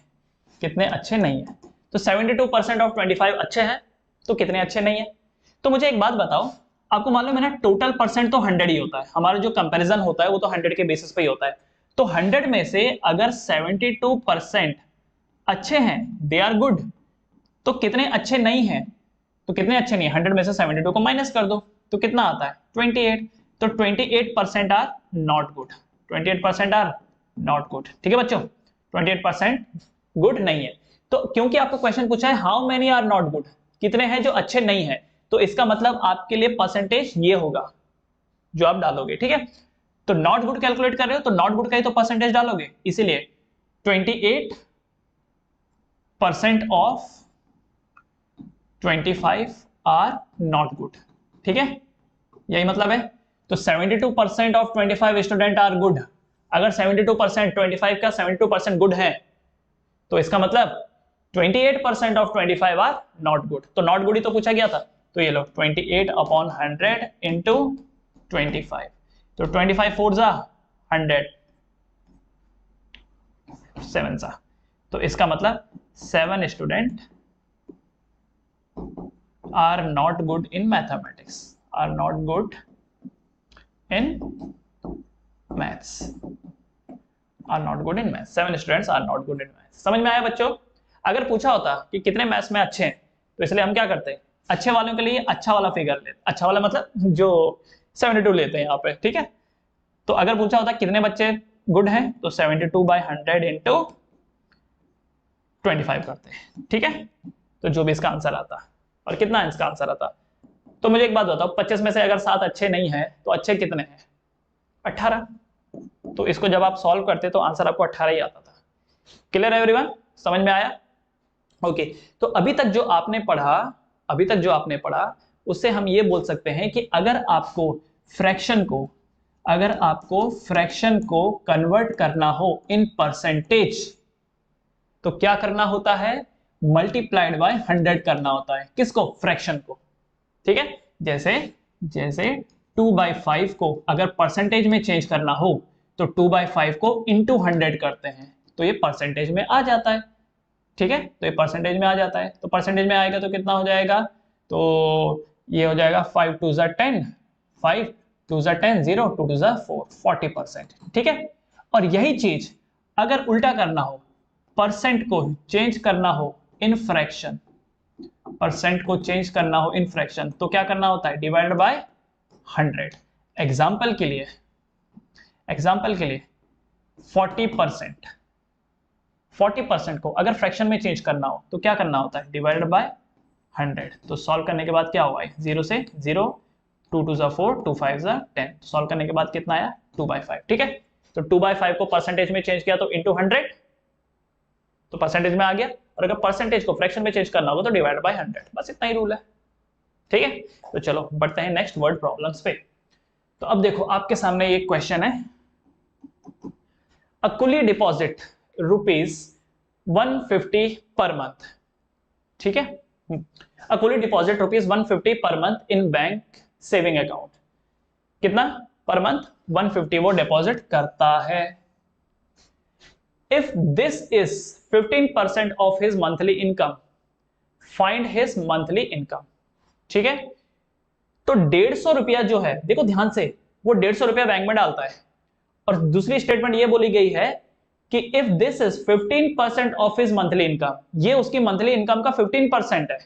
कितने अच्छे नहीं हैं। तो 72% ऑफ 25 अच्छे हैं, तो कितने अच्छे नहीं हैं। तो मुझे एक बात बताओ, आपको मालूम है ना टोटल परसेंट तो 100 ही होता है, हमारा जो कंपैरिजन होता है वो तो 100 के बेसिस पे ही होता है। तो 100 में से अगर 72% अच्छे हैं, दे आर गुड, तो कितने अच्छे नहीं हैं, तो कितने अच्छे नहीं है, 100 में से 72 को माइनस कर दो तो कितना आता है, 28। तो 28% are not good, 28% are not good. ठीक है बच्चों, 28% गुड नहीं है। तो क्योंकि आपको क्वेश्चन पूछा है how many are not good, कितने हैं जो अच्छे नहीं है, तो इसका मतलब आपके लिए परसेंटेज ये होगा जो आप डालोगे। ठीक है, तो नॉट गुड कैलकुलेट कर रहे हो तो नॉट गुड का ही तो परसेंटेज डालोगे, इसीलिए 28% ऑफ 25 आर नॉट गुड। ठीक है, यही मतलब है। तो 72% ऑफ 25 स्टूडेंट आर गुड, अगर 72% 25 का 72% गुड है, तो इसका मतलब 28% ऑफ 25 आर नॉट गुड। तो नॉट गुड ही तो पूछा गया था, तो ये लो 28/100 इंटू 25। तो 25 4 जा 100, 7 जा, तो इसका मतलब 7 student are not good in mathematics, are not good in maths, are not good in maths. 7 students are not good in maths. समझ में आया बच्चों। अगर पूछा होता कि कितने मैथ्स में अच्छे हैं, तो इसलिए हम क्या करते हैं, अच्छे वालों के लिए अच्छा वाला फिगर लेते, अच्छा वाला मतलब जो 72 लेते हैं यहाँ पे। ठीक है, तो अगर पूछा होता कितने बच्चे गुड हैं, तो 72/100 इंटू 25 करते हैं। ठीक है, तो जो भी इसका आंसर आता, और कितना इसका आंसर आता। तो मुझे एक बात बताओ, 25 में से अगर 7 अच्छे नहीं है, तो अच्छे कितने हैं, 18। तो इसको जब आप सॉल्व करते तो आंसर आपको 18 ही आता था। क्लियर है एवरीवन, समझ में आया। ओके, तो अभी तक जो आपने पढ़ा उससे हम ये बोल सकते हैं कि अगर आपको फ्रैक्शन को कन्वर्ट करना हो इन परसेंटेज, तो क्या करना होता है, मल्टीप्लाइड बाय 100 करना होता है। किसको, फ्रैक्शन को। ठीक है, जैसे 2/5 को अगर परसेंटेज में चेंज करना हो, तो 2/5 को इंटू 100 करते हैं, तो ये परसेंटेज में आ जाता है। ठीक है, तो ये परसेंटेज में आ जाता है, तो परसेंटेज में आएगा तो कितना हो जाएगा, तो ये हो जाएगा 5 2 जा 10, 5 2 जा 10, 0 2 2 जा 4, 40%। ठीक है, और यही चीज अगर उल्टा करना हो, परसेंट को चेंज करना हो इन फ्रैक्शन, तो क्या करना होता है, डिवाइडेड बाय 100। एग्जाम्पल के लिए 40% को अगर फ्रैक्शन में चेंज करना हो, तो क्या करना होता है, डिवाइडेड बाय 100। तो सॉल्व करने के बाद क्या होगा, 0 से 0 2 2 ज़ा 4, 2 5 ज़ा 10। सॉल्व करने के बाद कितना आया 2/5। ठीक है, तो 2/5 को परसेंटेज में चेंज किया तो इंटू 100, तो परसेंटेज में आ गया। और अगर परसेंटेज को फ्रैक्शन में चेंज करना होगा तो डिवाइड बाय 100, बस इतना ही रूल है। ठीक है, तो चलो बढ़ते हैं नेक्स्ट वर्ड प्रॉब्लम्स पे। तो अब देखो आपके सामने एक क्वेश्चन है, अ कुली डिपॉजिट ₹150 पर मंथ। ठीक है, अ कुली deposit ₹150 per month in bank saving account. कितना पर मंथ 150 वो डिपॉजिट करता है। If this is 15% of his monthly income, find his monthly income. ठीक है, तो 150 रुपया जो है, देखो ध्यान से, वो 150 रुपया बैंक में डालता है। और दूसरी स्टेटमेंट ये बोली गई है कि if this is 15% of his monthly income, ये उसकी मंथली इनकम का 15% है,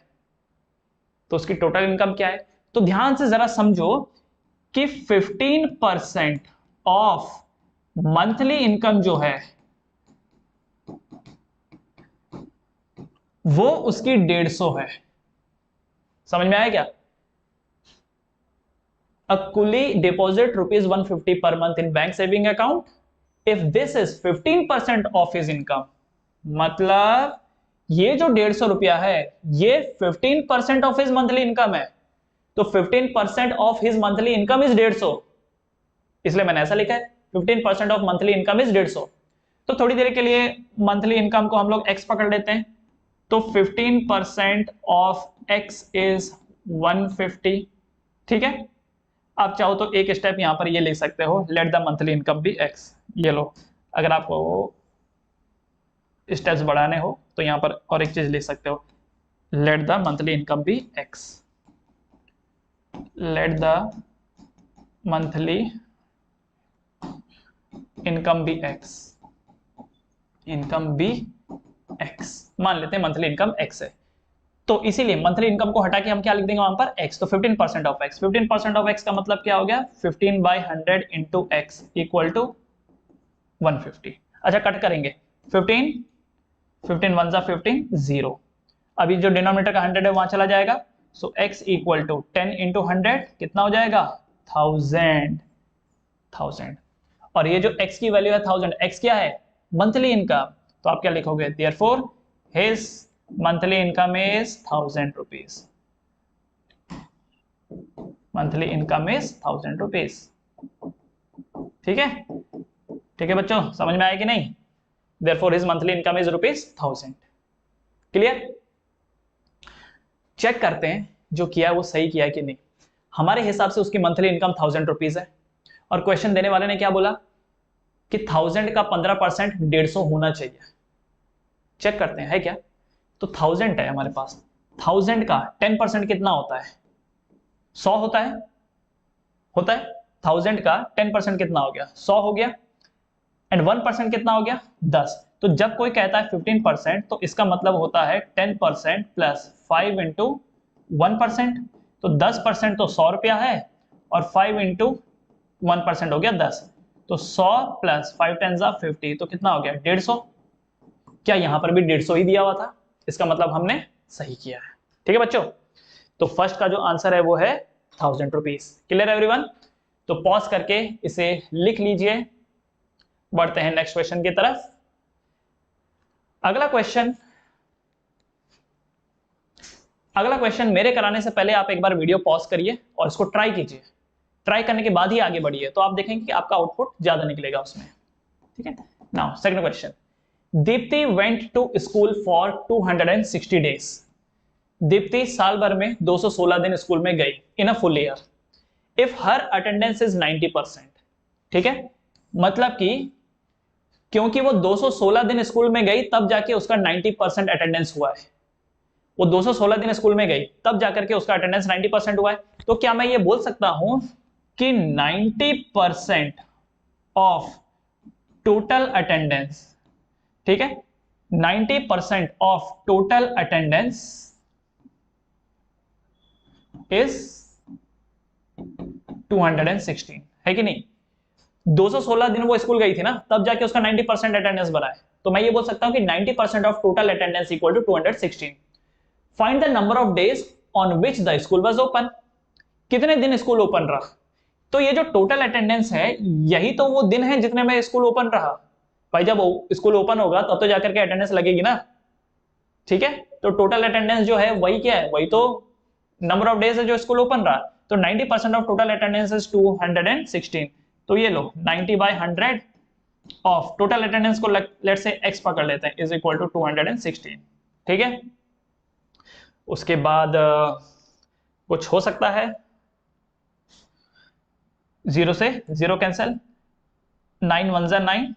तो उसकी टोटल इनकम क्या है। तो ध्यान से जरा समझो कि 15% ऑफ मंथली इनकम जो है वो उसकी 150 है। समझ में आया क्या। A coolie deposit ₹150 per month in bank saving account. If this is 15% of his income, मतलब ये जो 150 रुपया है ये 15% ऑफ हिज मंथली इनकम है, तो 15% of his monthly income is 150, इसलिए मैंने ऐसा लिखा है 15% ऑफ मंथली इनकम इज 150। तो थोड़ी देर के लिए मंथली इनकम को हम लोग x पकड़ लेते हैं, तो 15% ऑफ x इज 150। ठीक है, आप चाहो तो एक स्टेप यहां पर ये ले सकते हो, let the monthly income be x। ये लो, अगर आपको स्टेप्स बढ़ाने हो तो यहां पर और एक चीज ले सकते हो, let the monthly income be x। Let the monthly income be x, income be x, मान लेते हैं मंथली इनकम x है, तो इसीलिए मंथली इनकम को हटा के हम क्या लिख देंगे वहां पर x। तो 15% ऑफ x, 15% ऑफ x का मतलब क्या हो गया 15/100 इंटू x इक्वल टू 150। अच्छा कट करेंगे, 15 1 = 15 0। अभी जो डिनोमिनेटर का 100 है वहां चला जाएगा, सो x इक्वल टू 10 इंटू 100 कितना हो जाएगा 1000। और ये जो x की वैल्यू है 1000, x क्या है मंथली इनकम, तो आप क्या लिखोगे therefore his monthly income is 1000 rupees। Monthly income is 1000 rupees. ठीक है, ठीक है बच्चों, समझ में आया कि नहीं। Therefore his monthly income is ₹1000। Clear. Check करते हैं जो किया है वो सही किया है कि नहीं। हमारे हिसाब से उसकी मंथली इनकम 1000 रुपीज है, और क्वेश्चन देने वाले ने क्या बोला कि 1000 का 15% 150 होना चाहिए। चेक करते हैं है क्या। तो 1000 है हमारे पास, 1000 का 10% कितना होता है 100 होता है 1000 का 10% कितना हो गया 100 हो गया, एंड 1% कितना हो गया 10। तो जब कोई कहता है 15% तो इसका मतलब होता है 10% प्लस 5 इंटू 1%, तो 10% तो 100 रुपया है, और 5 इंटू 1% हो गया 10, तो 100 प्लस 5 10 = 50, तो कितना हो गया 150। क्या यहां पर भी 150 ही दिया हुआ था, इसका मतलब हमने सही किया है। ठीक है बच्चों, तो फर्स्ट का जो आंसर है वो है 1000 रुपीज। Clear everyone. तो पॉज करके इसे लिख लीजिए, बढ़ते हैं नेक्स्ट क्वेश्चन की तरफ। अगला क्वेश्चन मेरे कराने से पहले आप एक बार वीडियो पॉज करिए और इसको ट्राई कीजिए। ट्राई करने के बाद ही आगे बढ़िए, तो आप देखेंगे कि आपका आउटपुट ज्यादा निकलेगा उसमें। ठीक है, now second question. Deepti went to school for 260 days. Deepti साल भर में 216 दिन स्कूल में गई in a full year. If her attendance is 90%। ठीक है, मतलब कि क्योंकि वो 216 दिन स्कूल में गई तब जाके उसका 90% अटेंडेंस हुआ है। वो 216 दिन स्कूल में गई तब जाकर के उसका अटेंडेंस 90% हुआ है। तो क्या मैं ये बोल सकता हूं कि 90% ऑफ टोटल अटेंडेंस, ठीक है, 90% ऑफ टोटल अटेंडेंस इज 216, है कि नहीं। 216 दिन वो स्कूल गई थी ना, तब जाके उसका 90% अटेंडेंस बना है। तो मैं ये बोल सकता हूं कि 90% of total attendance equal to 216। Find the number of days on which the school was open. कितने दिन स्कूल ओपन रहा। तो ये जो टोटल अटेंडेंस है यही तो वो दिन है जितने में स्कूल ओपन रहा। भाई जब स्कूल ओपन होगा तब तो जाकर के अटेंडेंस लगेगी ना, ठीक है। तो टोटल अटेंडेंस जो है वही क्या है, वही तो नंबर ऑफ डेज है जो स्कूल ओपन रहा। तो 90% ऑफ टोटल अटेंडेंस इज 216। तो ये लो 90/100 ऑफ टोटल अटेंडेंस को लेट से x पकड़ लेते हैं इज इक्वल टू 216, ठीक है। उसके बाद कुछ हो सकता है, 0 से 0 कैंसिल, 9 1 जा 9,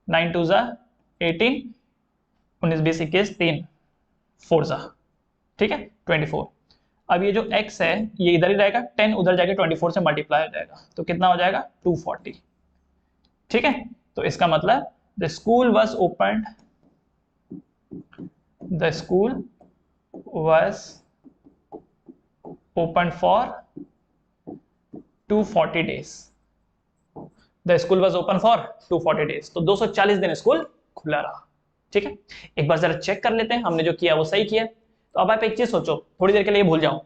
9 2 जा 18, 19 20 21 3 4 जा, ठीक है 24। अब ये जो x है ये इधर ही रहेगा, 10 उधर जाके 24 से मल्टीप्लाई हो जाएगा, तो कितना हो जाएगा 240, ठीक है। तो इसका मतलब the school was opened, the school was open for 240 days, the school was open for 240 days. तो 240 दिन स्कूल खुला रहा, ठीक है। एक बार जरा चेक कर लेते हैं हमने जो किया वो सही किया। तो अब आप एक चीज सोचो, थोड़ी देर के लिए भूल जाओ,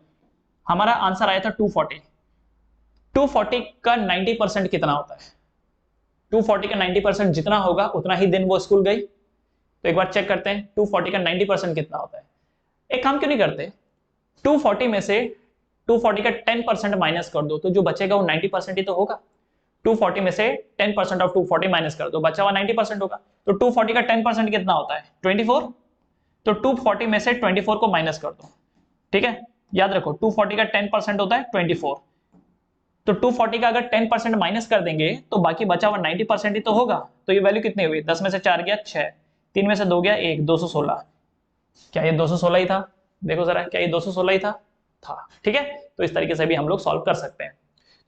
हमारा आंसर आया था 240। 240 का 90% कितना होता है? 240 का 90% जितना होगा उतना ही दिन वो स्कूल गई। तो एक बार चेक करते हैं 240 का 90% कितना होता है। एक काम क्यों नहीं करते, 240 में से 240 का 10% माइनस कर दो, तो जो बचेगा वो 90% ही तो होगा। 240 में से 10% ऑफ 240 माइनस कर दो, बचा हुआ 90% होगा। तो 240 का 10% कितना होता है? 24। तो 240 में से 24 को माइनस कर दो, ठीक है। याद रखो 240 का 10% होता है 24। तो 240 का अगर 10% माइनस कर देंगे तो बाकी बचा हुआ 90% ही तो होगा। तो ये वैल्यू कितनी हुई? 10 में से 4 गया 6, 3 में से 2 गया 1, 216। क्या ये 216 ही था? देखो जरा, क्या ये 216 ही था, ठीक है। तो इस तरीके से भी हम लोग सॉल्व कर सकते हैं।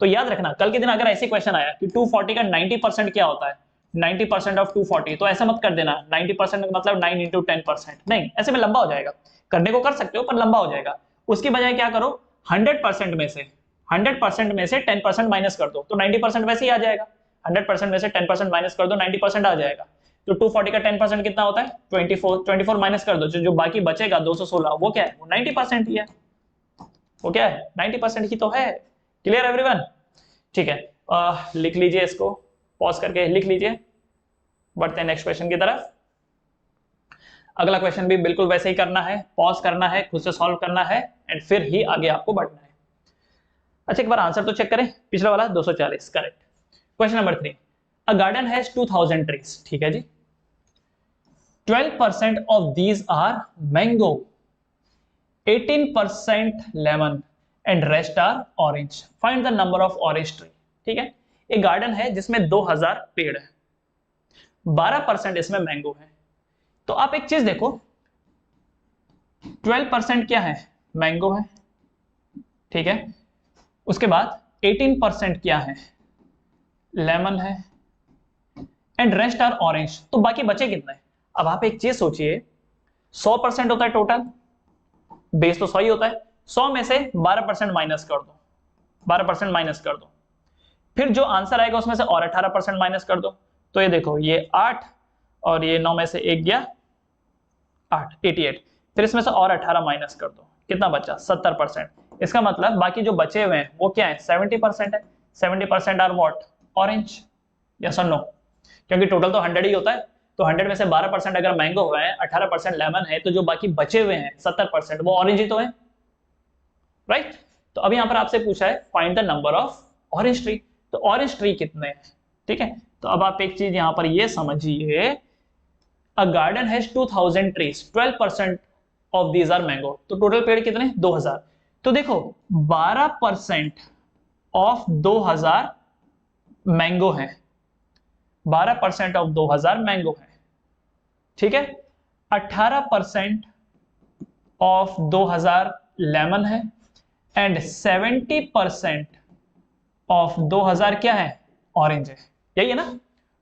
तो याद रखना कल के दिन अगर ऐसे क्वेश्चन आया कि 240 का 90% क्या होता है, 90% ऑफ 240, तो ऐसा मत कर देना 90% मतलब 9 इंटू 10%, नहीं, ऐसे में लंबा हो जाएगा। करने को कर सकते हो पर लंबा हो जाएगा। उसकी बजाय क्या करो, 100% में से 10% माइनस कर दो, तो 90% वैसे ही आ जाएगा। 100% में से 10% माइनस कर दो, 90% आ जाएगा। तो 240 का 10% कितना होता है? 24 माइनस कर दो, जो बाकी बचेगा 216, वो क्या है? वो 90% ही है। वो क्या है? 90% ही तो है। Clear everyone? ठीक है, लिख लीजिए इसको, पॉज करके लिख लीजिए। बढ़ते हैं नेक्स्ट क्वेश्चन की तरफ। अगला क्वेश्चन भी बिल्कुल वैसे ही करना है, पॉज करना है, खुद से सॉल्व करना है एंड फिर ही आगे आपको बढ़ना है। अच्छा एक बार आंसर तो चेक करें, पिछला वाला 240 correct. Question number 3, a garden has 2000 trees, ठीक है जी। 12% of these are mango, 18% lemon and rest are orange, find the number of orange tree, ठीक है। एक गार्डन है जिसमें 2000 पेड़ है, 12% इसमें मैंगो है। तो आप एक चीज देखो, 12% क्या है? मैंगो है, ठीक है। उसके बाद 18% क्या है? लेमन है एंड रेस्ट आर ऑरेंज, तो बाकी बचे कितने? अब आप एक चीज सोचिए, 100% होता है टोटल, बेस तो 100 ही होता है, 100 में से 12% माइनस कर दो, 12% माइनस कर दो, फिर जो आंसर आएगा उसमें से और 18% माइनस कर दो। तो ये देखो, ये 8 और ये 9 में से 1 गया 8, 88, फिर इसमें से और 18 माइनस कर दो, कितना बचा? 70%। इसका मतलब बाकी जो बचे हुए हैं वो क्या है? 70% है। 70% आर व्हाट? ऑरेंज। यस और नो? क्योंकि टोटल तो 100 ही होता है, तो 100 में से 12% अगर मैंगो हुआ है, 18% लेमन है, तो जो बाकी बचे हुए हैं 70% वो ऑरेंज ही तो है, राइट। तो अभी यहां पर आपसे पूछा है find the number of orange tree, तो ऑरेंज ट्री कितने हैं, ठीक है। तो अब आप एक चीज यहां पर ये समझिए, a garden has 2000 trees, 12% of these are mango, तो टोटल पेड़ कितने? 2000। तो देखो 12% ऑफ 2000 मैंगो है, 12% ऑफ 2000 मैंगो है, ठीक है। 18% ऑफ 2000 लेमन है एंड 70% ऑफ 2000 क्या है? ऑरेंज है। यही है ना?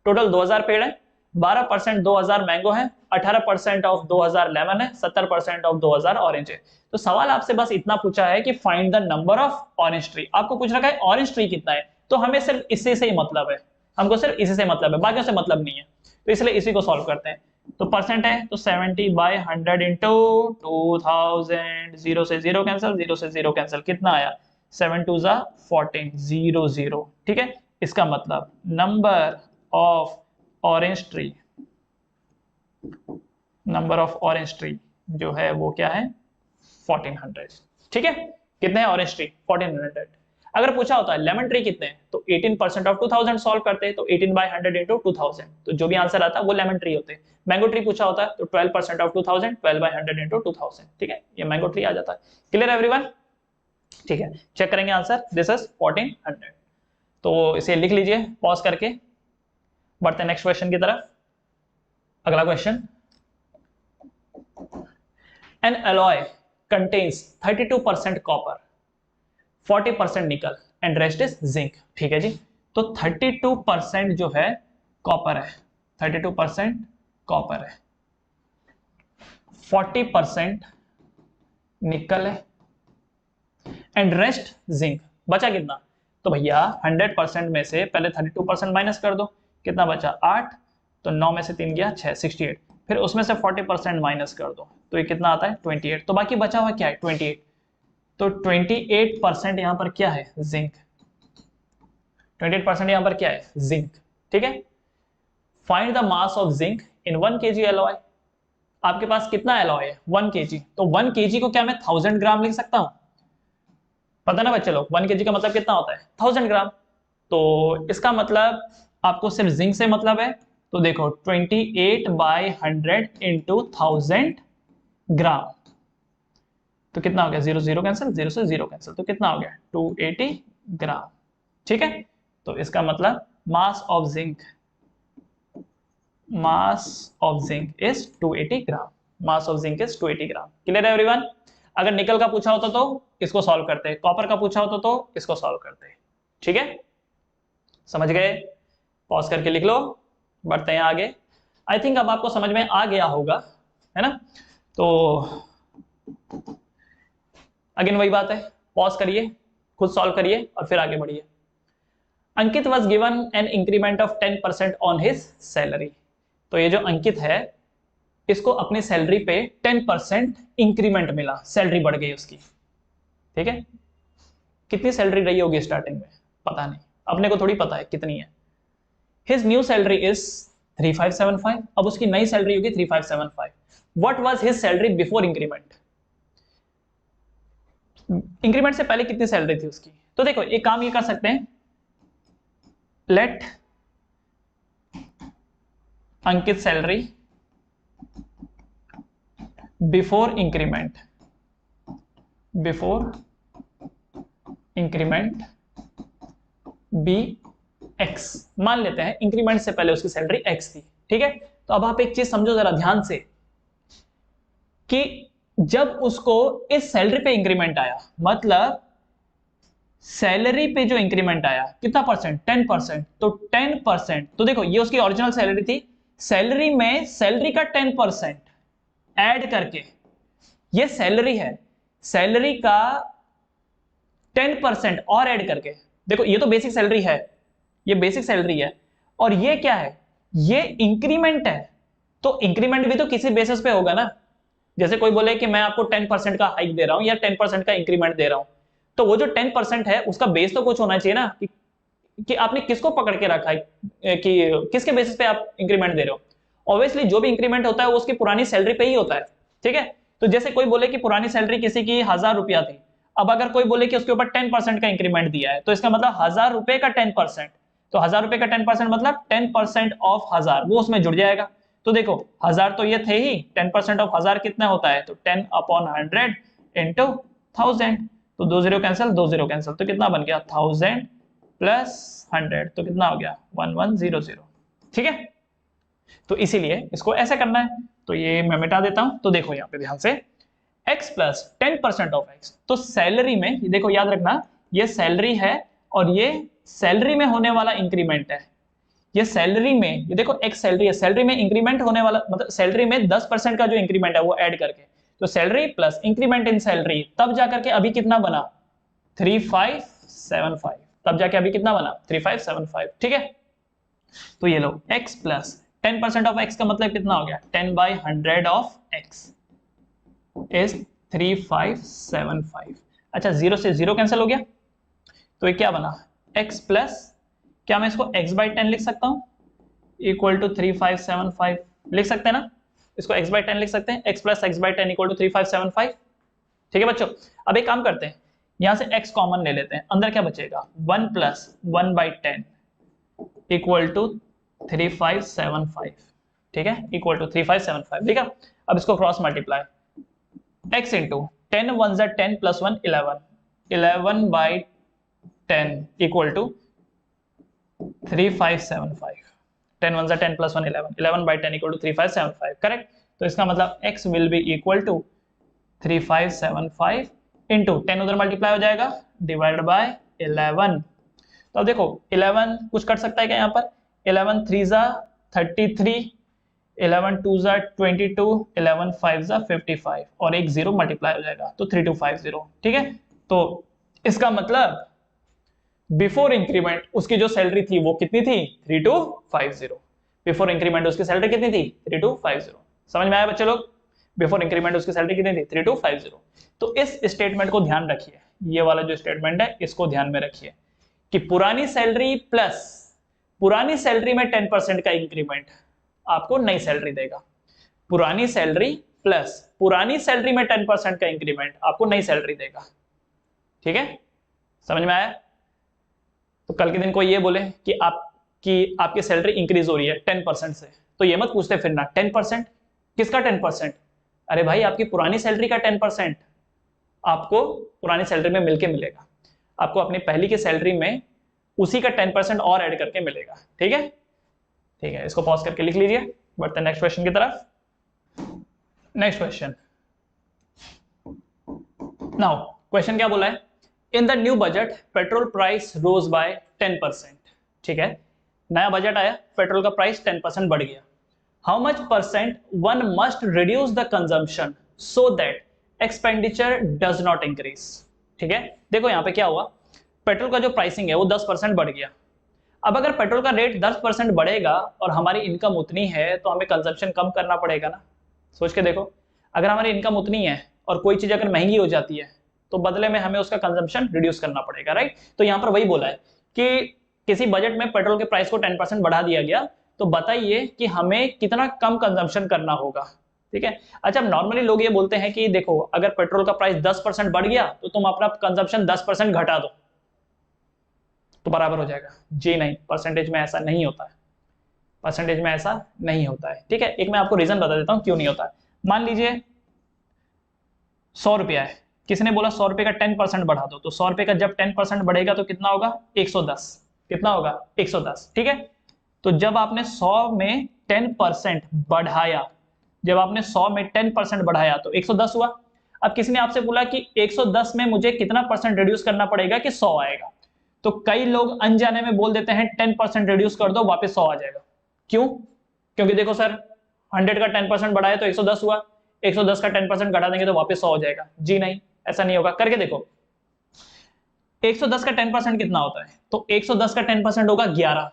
टोटल 2000 पेड़ है, 12% 2000 मैंगो है, 18% ऑफ 2000 लेमन है, 70% ऑफ 2000 ऑरेंज है। तो सवाल आपसे बस इतना पूछा है कि find the number of orange tree. आपको पूछ रखा है ऑरेंज ट्री कितना है, तो हमें सिर्फ इससे से ही मतलब है, हमको सिर्फ इसी से मतलब है, बाकियों से मतलब नहीं है। तो इसलिए इसी को सॉल्व करते हैं। तो परसेंट है तो 70/100 इंटू 2000, 0 से 0 कैंसिल, 0 से 0 कैंसिल, कितना आया? 7 2 जा 14, 0 0। ठीक है, इसका मतलब number of orange tree, number of orange tree जो है वो क्या है 1400। ठीक है, कितने हैं ऑरेंज ट्री 1400। अगर पूछा होता है लेमन ट्री कितने हैं तो 18% ऑफ 2000 सॉल्व करते हैं, तो 18/100 इंटू 2000, तो जो भी आंसर आता है वो लेमन ट्री होते हैं। मैंगो ट्री पूछा होता है तो 12% ऑफ 2000, 12/100 इंटू 2000। ठीक है, ये मैंगो ट्री आ जाता है। Clear everyone? ठीक है, चेक करेंगे आंसर, दिस इज 1400। तो इसे लिख लीजिए पॉज करके, बढ़ते हैं नेक्स्ट क्वेश्चन की तरफ। अगला question, N alloy contains 32% copper, 40% निकल एंड रेस्ट इज जिंक। ठीक है जी, तो 32% जो है कॉपर है, 32% कॉपर है, 40% निकल है एंड रेस्ट जिंक। बचा कितना? तो भैया 100% में से पहले 32% माइनस कर दो, कितना बचा 8, तो 9 में से 3 गया 6, 68। फिर उसमें से 40% माइनस कर दो तो ये कितना आता है 28। तो बाकी बचा हुआ क्या है 28, तो 28% यहां पर क्या है जिंक, 28% यहां पर क्या है जिंक। ठीक है, find the mass of zinc in 1 kg alloy. आपके पास कितना एलॉय है 1 kg, तो 1 kg को क्या मैं 1000 ग्राम लिख सकता हूं? पता ना बच्चे लोग 1 kg का मतलब कितना होता है 1000 ग्राम। तो इसका मतलब आपको सिर्फ जिंक से मतलब है, तो देखो 28/100 इंटू 1000 ग्राम, तो कितना हो गया 0 0 कैंसिल, 0 से 0 कैंसिल, तो कितना हो गया 280 ग्राम। ठीक है, तो इसका मतलब mass of zinc, mass of zinc is 280 gram, mass of zinc is 280 gram. Clear है एवरीवन? अगर निकल का पूछा होता तो इसको सॉल्व करते, कॉपर का पूछा होता तो इसको सॉल्व करते। ठीक है, समझ गए? पॉज करके लिख लो, बढ़ते हैं आगे। आई थिंक अब आपको समझ में आ गया होगा, है ना? तो अगेन वही बात है, पॉज करिए, खुद सॉल्व करिए और फिर आगे बढ़िए। Ankit was given an increment of 10% on his salary. तो ये जो अंकित है इसको अपनी सैलरी पे 10% इंक्रीमेंट मिला, सैलरी बढ़ गई उसकी। ठीक है, कितनी सैलरी रही होगी स्टार्टिंग में पता नहीं, अपने को थोड़ी पता है कितनी है। हिज न्यू सैलरी इज 3575, अब उसकी नई सैलरी होगी 3575। What was his salary before increment? Increment से पहले कितनी सैलरी थी उसकी? तो देखो एक काम ये कर सकते हैं, let Ankit salary before increment, before increment be x. मान लेते हैं इंक्रीमेंट से पहले उसकी सैलरी एक्स थी। ठीक है, तो अब आप एक चीज समझो जरा ध्यान से कि जब उसको इस सैलरी पे इंक्रीमेंट आया, मतलब सैलरी पे जो इंक्रीमेंट आया कितना परसेंट 10%, तो 10%, तो देखो ये उसकी ओरिजिनल सैलरी थी, सैलरी में सैलरी का 10% ऐड करके, ये सैलरी है, सैलरी का 10% और ऐड करके, देखो ये तो बेसिक सैलरी है, ये बेसिक सैलरी है, और ये क्या है ये इंक्रीमेंट है। तो इंक्रीमेंट भी तो किसी बेसिस पे होगा ना, जैसे कोई बोले कि मैं आपको 10% का हाइक दे रहा हूं या 10% का इंक्रीमेंट दे रहा हूं, तो वो जो 10% है उसका बेस तो कुछ होना चाहिए ना, कि आपने किसको पकड़ के रखा है कि किसके बेसिस पे आप इंक्रीमेंट दे रहे हो। ऑब्वियसली जो भी इंक्रीमेंट होता है वो उसकी पुरानी सैलरी पे ही होता है। ठीक है, तो जैसे कोई बोले कि पुरानी सैलरी किसी की 1000 रुपया थी, अब अगर कोई बोले कि उसके ऊपर 10% का इंक्रीमेंट दिया है, तो इसका मतलब 1000 रुपए का 10%, तो 1000 रुपए का 10% मतलब 10% ऑफ 1000 वो उसमें जुड़ जाएगा। तो देखो 1000 तो ये थे ही, 10% ऑफ 1000 कितना होता है, तो 10/100 इंटू 1000, तो 2 0 कैंसिल, 2 0 कैंसिल, तो कितना बन गया 1000 प्लस 100, तो कितना हो गया 1100। ठीक है, तो इसीलिए इसको ऐसे करना है, तो ये मैं मिटा देता हूं। तो देखो यहाँ पे ध्यान से, x प्लस 10% ऑफ x, तो सैलरी में देखो याद रखना ये सैलरी है और ये सैलरी में होने वाला इंक्रीमेंट है, ये सैलरी में, ये देखो x सैलरी है, सैलरी में इंक्रीमेंट होने वाला मतलब सैलरी में 10% का जो इंक्रीमेंट है वो ऐड करके, तो salary plus increment in salary, तब जाकर के अभी कितना बना 3575, तब जाके अभी कितना बना 3575। ठीक है, तो ये लो x प्लस 10% ऑफ x का मतलब कितना हो गया 10/100 ऑफ x इज 3575। अच्छा 0 से 0 कैंसिल हो गया, तो ये क्या बना x प्लस, क्या मैं इसको x बाई 10 लिख सकता हूँ, इक्वल टू 3575 लिख सकते हैं ना, इसको x बाई 10 लिख सकते हैं, x plus x by 10 equal to 3575। ठीक है बच्चों, अब एक काम करते हैं, यहां से x कॉमन ले लेते हैं, अंदर क्या बचेगा 1 प्लस 1 बाई 10 इक्वल टू 3575। ठीक है, इक्वल टू 3575। ठीक है, अब इसको क्रॉस मल्टीप्लाई, x इंटू 10 1 जा 10 प्लस 1 11, 11 बाई 10 इक्वल टू 3575। 10 1 जा 10 plus 1 11, 11 by 10 equal to 3575। Correct, तो इसका मतलब x will be equal to 3575 into 10 उधर मल्टीप्लाई हो जाएगा डिवाइड बाय 11। तो अब देखो 11 कुछ कर सकता है क्या यहाँ पर, 11 3 जा 33, 11 2 जा 22, 11 5 जा 55 और एक जीरो मल्टीप्लाई हो जाएगा तो 3250। ठीक है, तो इसका मतलब बिफोर इंक्रीमेंट उसकी जो सैलरी थी वो कितनी थी 3250। बिफोर इंक्रीमेंट उसकी सैलरी कितनी थी 3250। समझ में आया बच्चे लोग, बिफोर इंक्रीमेंट उसकी सैलरी कितनी थी 3250। तो इस स्टेटमेंट को ध्यान रखिए, ये वाला जो स्टेटमेंट है इसको ध्यान में रखिए कि पुरानी सैलरी प्लस पुरानी सैलरी में 10% का इंक्रीमेंट आपको नई सैलरी देगा, पुरानी सैलरी प्लस पुरानी सैलरी में 10% का इंक्रीमेंट आपको नई सैलरी देगा। ठीक है, समझ में आया। तो कल के दिन कोई ये बोले कि आपकी सैलरी इंक्रीज हो रही है 10% से, तो ये मत पूछते फिर ना 10% किसका 10%, अरे भाई आपकी पुरानी सैलरी का 10% आपको पुरानी सैलरी में मिलके मिलेगा, आपको अपनी पहली की सैलरी में उसी का 10% और ऐड करके मिलेगा। ठीक है, ठीक है, इसको पॉज करके लिख लीजिए, बढ़ते नेक्स्ट क्वेश्चन की तरफ। नेक्स्ट क्वेश्चन, नाउ क्वेश्चन क्या बोला है, in the new budget petrol price rose by 10%। ठीक है, नया बजट आया, पेट्रोल का प्राइस 10% बढ़ गया, how much percent one must reduce the consumption so that expenditure does not increase. ठीक है, देखो यहां पे क्या हुआ, पेट्रोल का जो प्राइसिंग है वो 10% बढ़ गया। अब अगर पेट्रोल का रेट 10% बढ़ेगा और हमारी इनकम उतनी है तो हमें कंजम्पशन कम करना पड़ेगा ना। सोच के देखो, अगर हमारी इनकम उतनी है और कोई चीज अगर महंगी हो जाती है तो बदले में हमें उसका कंजम्पशन रिड्यूस करना पड़ेगा, राइट। तो यहाँ पर वही बोला है कि किसी बजट में पेट्रोल के प्राइस को 10% बढ़ा दिया गया, तो बताइए कि हमें कितना कम कंजम्पशन करना होगा। ठीक है, अच्छा नॉर्मली लोग ये बोलते हैं कि देखो अगर पेट्रोल का प्राइस 10% बढ़ गया तो तुम अपना कंजम्पशन 10% घटा दो तो बराबर हो जाएगा। जी नहीं, परसेंटेज में ऐसा नहीं होता है, परसेंटेज में ऐसा नहीं होता है। ठीक है, एक मैं आपको रीजन बता देता हूं क्यों नहीं होता है। मान लीजिए 100 रुपया है, किसने बोला 100 रुपए का 10% बढ़ा दो, तो 100 रुपए का जब 10% बढ़ेगा तो कितना होगा 110, कितना होगा 110। ठीक है, तो जब आपने 100 में 10% बढ़ाया, जब आपने 100 में 10% बढ़ाया तो 110 हुआ। अब किसी ने आपसे बोला कि 110 में मुझे कितना परसेंट रिड्यूस करना पड़ेगा कि 100 आएगा, तो कई लोग अनजाने में बोल देते हैं 10% रिड्यूस कर दो वापस 100 आ जाएगा। क्यों? क्योंकि देखो सर 100 का 10% बढ़ाया तो 110 हुआ, 110 का 10% घटा देंगे तो वापस 100 हो जाएगा। जी नहीं, ऐसा नहीं होगा, करके देखो। 110 का 10% कितना होता है, तो 110 का 10% होगा 11,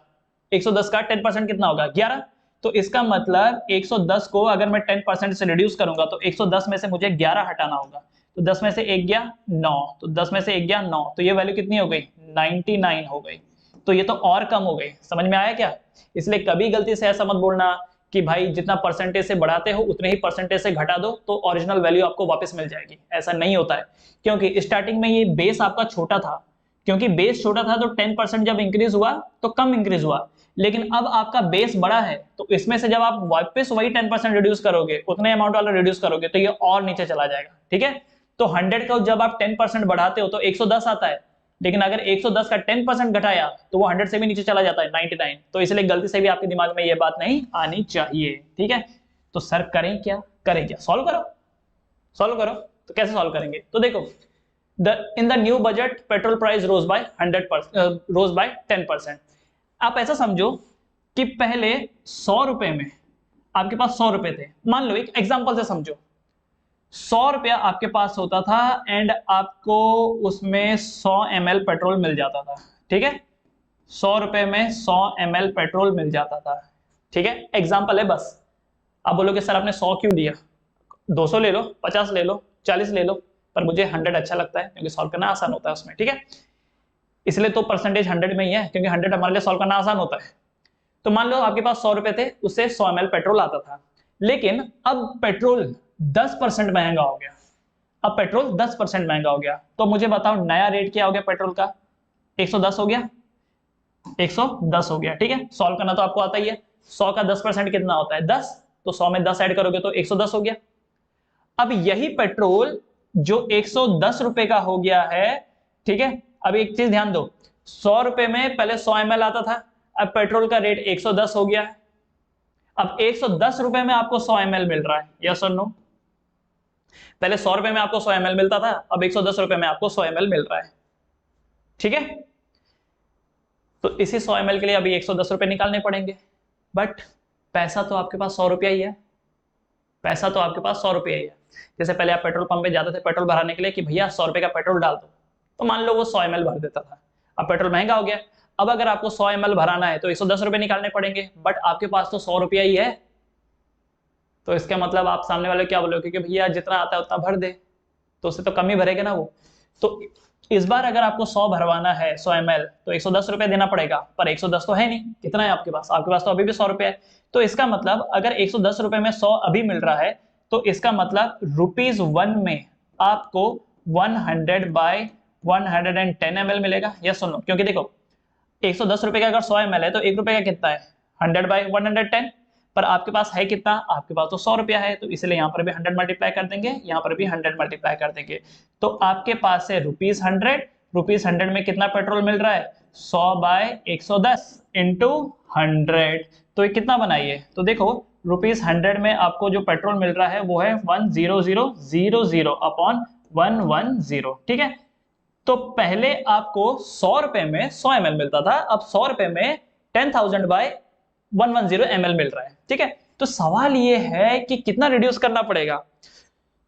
110 का 10% कितना होगा 11, तो इसका मतलब 110 को अगर मैं 10% से रिड्यूस करूंगा तो 110 में से मुझे 11 हटाना होगा, तो 10 में से 1 गया 9, तो 10 में से 1 गया 9, तो ये वैल्यू कितनी हो गई 99 हो गई, तो ये तो और कम हो गई। समझ में आया क्या? इसलिए कभी गलती से ऐसा मत बोलना कि भाई जितना परसेंटेज से बढ़ाते हो उतने ही परसेंटेज से घटा दो तो ओरिजिनल वैल्यू आपको वापस मिल जाएगी, ऐसा नहीं होता है। क्योंकि स्टार्टिंग में ये बेस आपका छोटा था, क्योंकि बेस छोटा था तो 10% जब इंक्रीज हुआ तो कम इंक्रीज हुआ, लेकिन अब आपका बेस बड़ा है तो इसमें से जब आप वापस वही 10% रिड्यूस करोगे, उतने अमाउंट वाला रिड्यूस करोगे तो ये और नीचे चला जाएगा। ठीक है, तो 100 का जब आप 10% बढ़ाते हो तो 110 आता है, लेकिन अगर 110 का 10% घटाया तो वो 100 से भी नीचे चला जाता है 99। तो इसलिए गलती से भी आपके दिमाग में ये बात नहीं आनी चाहिए। ठीक है, तो सर करें क्या, सॉल्व करो, सॉल्व करो। तो कैसे सॉल्व करेंगे, तो देखो in the new budget petrol price rose by 10%। आप ऐसा समझो कि पहले 100 रुपए में आपके पास 100 रुपए थे, मान लो एक एग्जांपल से समझो, 100 रुपया आपके पास होता था एंड आपको उसमें 100 ml पेट्रोल मिल जाता था। ठीक है, 100 रुपए में 100 ml पेट्रोल मिल जाता था। ठीक है, एग्जांपल है बस। आप बोलोगे सर आपने 100 क्यों दिया, 200 ले लो, 50 ले लो, 40 ले लो, पर मुझे 100 अच्छा लगता है क्योंकि सॉल्व करना आसान होता है उसमें। ठीक है, इसलिए तो परसेंटेज 100 में ही है, क्योंकि 100 हमारे लिए सॉल्व करना आसान होता है। तो मान लो आपके पास 100 रुपए थे, उससे 100 ml पेट्रोल आता था, लेकिन अब पेट्रोल 10% महंगा हो गया। अब पेट्रोल 10% महंगा हो गया, तो मुझे बताओ नया रेट क्या हो गया पेट्रोल का? 110 हो गया, 110 हो गया। ठीक है, सॉल्व करना तो आपको आता ही है। 100 का 10% कितना होता है? 10, तो 100 में 10 ऐड करोगे तो 110 हो गया। अब यही पेट्रोल जो 110 रुपए का हो गया है, ठीक है, अब एक चीज ध्यान दो, 100 रुपए में पहले 100 ml आता था, अब पेट्रोल का रेट 110 हो गया है। अब 110 रुपए में आपको 100 ml मिल रहा है, यस और नो? पहले 100 रुपए में आपको 100 ml मिलता था, अब 110 रुपए में आपको 100 ml मिल रहा है। ठीक है, तो इसी 100 ml के लिए अभी 110 रुपए निकालने पड़ेंगे, बट पैसा तो आपके पास 100 रुपया ही है। पैसा तो आपके पास 100 रुपया ही है। जैसे पहले आप पेट्रोल पंप पे जाते थे पेट्रोल भराने के लिए कि भैया 100 रुपए का पेट्रोल डाल दो, तो मान लो वो 100 ml भर देता था। अब पेट्रोल महंगा हो गया, अब अगर आपको 100 ml भराना है तो 110 रुपए निकालने पड़ेंगे, बट आपके पास तो 100 रुपया ही है। तो इसका मतलब आप सामने वाले क्या बोलोगे कि भैया जितना आता है उतना भर दे, तो उससे तो कम ही भरेगा ना वो। तो इस बार अगर आपको 100 भरवाना है 100 ml तो 110 रुपए देना पड़ेगा, पर 110 तो है नहीं। कितना है आपके पास? आपके पास तो अभी भी 100 रुपए है। तो इसका मतलब अगर 110 रुपए में 100 अभी मिल रहा है, तो इसका मतलब ₹1 में आपको 100 बाय 110 ml मिलेगा, यस सुनो। क्योंकि देखो 110 रुपए का अगर 100 ml है तो 1 रुपए का कितना है? 100 बाय 110, पर आपके पास है कितना? आपके पास तो 100 रुपया है, तो इसलिए यहाँ पर भी 100 मल्टीप्लाई कर देंगे, यहाँ पर भी 100 मल्टीप्लाई कर देंगे। तो आपके पास है ₹100, ₹100 में कितना पेट्रोल मिल रहा है? 100 बाय 110 इंटू 100, तो ये कितना बनाइए? तो देखो ₹100 में आपको जो पेट्रोल मिल रहा है वो है 10000 अपॉन 110। ठीक है, तो पहले आपको 100 रुपए में 100 ml मिलता था, अब 100 रुपए में 10,000 बाय 110 ml मिल रहा है। ठीक है, तो सवाल ये है कि कितना रिड्यूस करना पड़ेगा?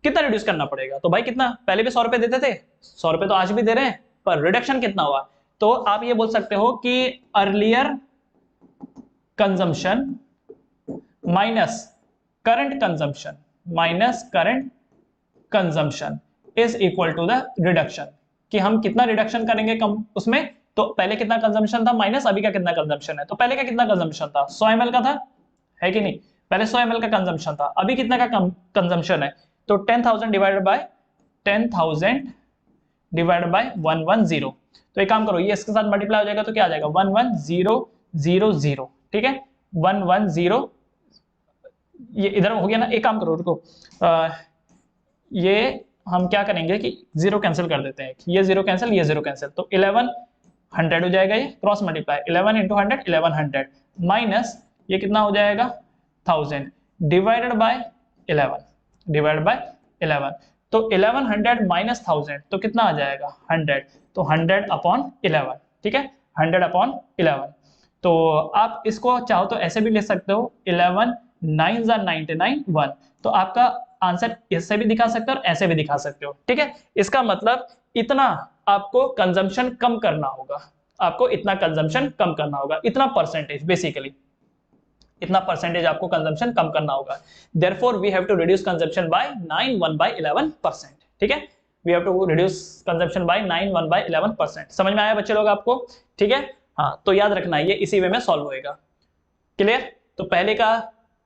कितना रिड्यूस करना पड़ेगा? तो भाई कितना? पहले भी 100 रुपए देते थे, 100 रुपए तो आज भी दे रहे हैं, पर रिडक्शन कितना हुआ? तो आप ये बोल सकते हो कि earlier consumption minus current consumption is equal to the reduction, कि हम कितना रिडक्शन करेंगे कम उसमें। तो पहले कितना कंजम्पशन था माइनस अभी का कितना कंजम्पशन है। तो पहले का कितना कंजम्पशन था? 100 ml का था, है कि नहीं? पहले 100 ml का कंजम्पशन था, अभी कितना का कंजम्पशन है? तो 10,000 डिवाइडेड बाय 110। तो एक काम करो, ये इसके साथ मल्टीप्लाई हो जाएगा तो क्या आ जाएगा? 11000। ठीक है, 110, ये इधर हो गया ना। एक काम करो, रुको, ये हम क्या करेंगे कि जीरो कैंसिल कर देते हैं, ये जीरो कैंसिल, ये जीरो कैंसिल, तो 1100 हो जाएगा, ये क्रॉस मल्टीप्लाई 11 इंटू 100 1100 माइनस ये कितना हो जाएगा? 1000 डिवाइडेड बाय 11 तो 1100 माइनस 1000 तो कितना आ जाएगा? 100, तो 100 अपॉन 11। ठीक है, 100 अपॉन 11। तो आप इसको चाहो तो ऐसे भी लिख सकते हो, 11 9s are 99 1। तो आपका आंसर इससे भी दिखा सकते हो और ऐसे भी दिखा सकते हो। ठीक है, इसका मतलब इतना आपको कंजम्पशन कम करना होगा, आपको इतना कंजम्पशन कम करना होगा, इतना परसेंटेज, बेसिकली इतना परसेंटेज आपको कंजम्पशन कम करना होगा। Therefore we have to reduce consumption by 9 1/11%। ठीक है, we have to reduce consumption by 9 1/11%। समझ में आया बच्चे लोग आपको? ठीक है, हाँ, तो याद रखना ये इसी वे में सॉल्व होएगा। क्लियर? तो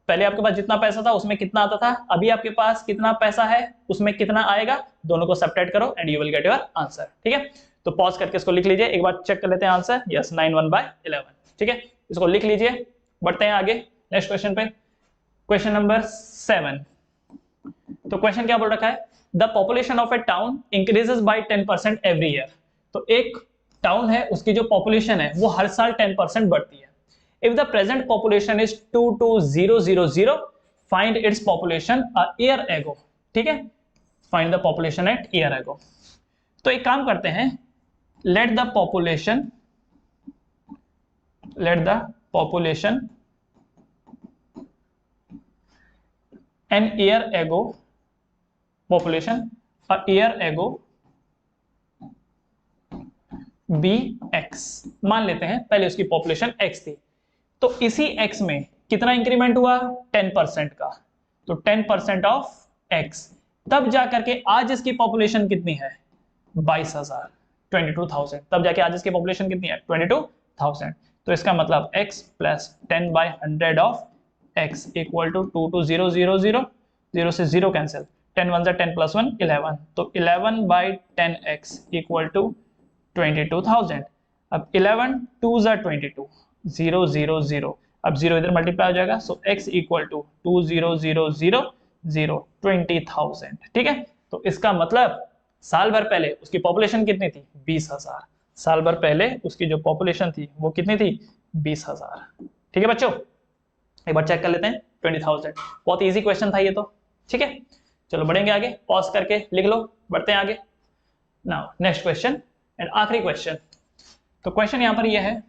पहले आपके पास जितना पैसा था उसमें कितना आता था, अभी आपके पास कितना पैसा है उसमें कितना आएगा, दोनों को सब्ट्रैक्ट करो and you will get your answer. ठीक है, तो पॉज करके इसको लिख लीजिए, एक बार चेक कर लेते हैं आंसर। यस, 9 1/11। ठीक है, इसको लिख लीजिए, बढ़ते हैं आगे नेक्स्ट क्वेश्चन पे। Question number 7। तो क्वेश्चन क्या बोल रखा है? The population of A town increases by 10% every year. तो एक टाउन है, उसकी जो पॉपुलेशन है वो हर साल 10% बढ़ती है। If the present population is 22000, find its population a year ago। ठीक है, find the population at year ago। तो एक काम करते हैं, let the population an year ago population a year ago be x। मान लेते हैं पहले उसकी पॉपुलेशन x थी, तो इसी x में कितना इंक्रीमेंट हुआ? 10% का, तो 10% ऑफ x, तब जाकर के आज इसकी पॉपुलेशन कितनी है? 22,000। 22,000, तब जाके आज इसकी पॉपुलेशन कितनी है 22,000। तो इसका मतलब x plus 10/100 of x equal to 2 to 0 0 0 0 से 0 कैंसिल, 10 1 + 10 + 1 11, तो 11/10x इक्वल टू 22,000। अब 11 2 = 22, 0 0 0, अब 0 इधर मल्टीप्लाई हो जाएगा, सो x इक्वल टू 2 0 0 0 0 20,000। ठीक है, तो इसका मतलब साल भर पहले उसकी पॉपुलेशन कितनी थी 20,000। साल भर पहले उसकी जो पॉपुलेशन थी वो कितनी थी 20,000। ठीक है बच्चों, एक बार चेक कर लेते हैं 20,000। बहुत इजी क्वेश्चन था ये तो। ठीक है, चलो बढ़ेंगे आगे, पॉज करके लिख लो, बढ़ते हैं आगे। नाउ नेक्स्ट क्वेश्चन एंड आखिरी क्वेश्चन। तो क्वेश्चन यहां पर ये है,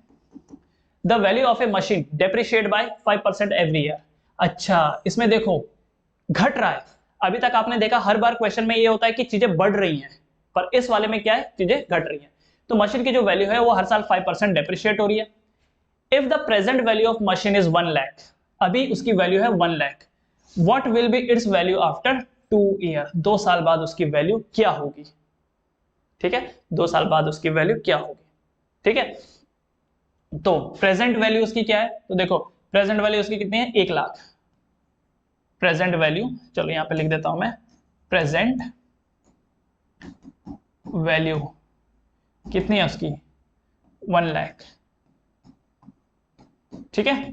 the value of a machine depreciate by 5% every year. अच्छा, इसमें देखो घट रहा है। अभी तक आपने देखा हर बार क्वेश्चन में ये होता है कि चीजें बढ़ रही हैं, पर इस वाले में क्या है, चीजें घट रही हैं। तो मशीन की जो वैल्यू है वो हर साल 5% डेप्रिशिएट हो रही है। If the present value of machine is 1 lakh, अभी उसकी वैल्यू है 1 lakh, what will be it's value after 2 year, 2 साल बाद उसकी वैल्यू क्या होगी। ठीक है, 2 साल बाद उसकी वैल्यू क्या होगी। ठीक है, तो प्रेजेंट वैल्यू उसकी क्या है, तो देखो प्रेजेंट वैल्यू उसकी कितनी है 1 लाख। प्रेजेंट वैल्यू, चलो यहां पे लिख देता हूं मैं, प्रेजेंट वैल्यू कितनी है उसकी 1 लाख। ठीक है,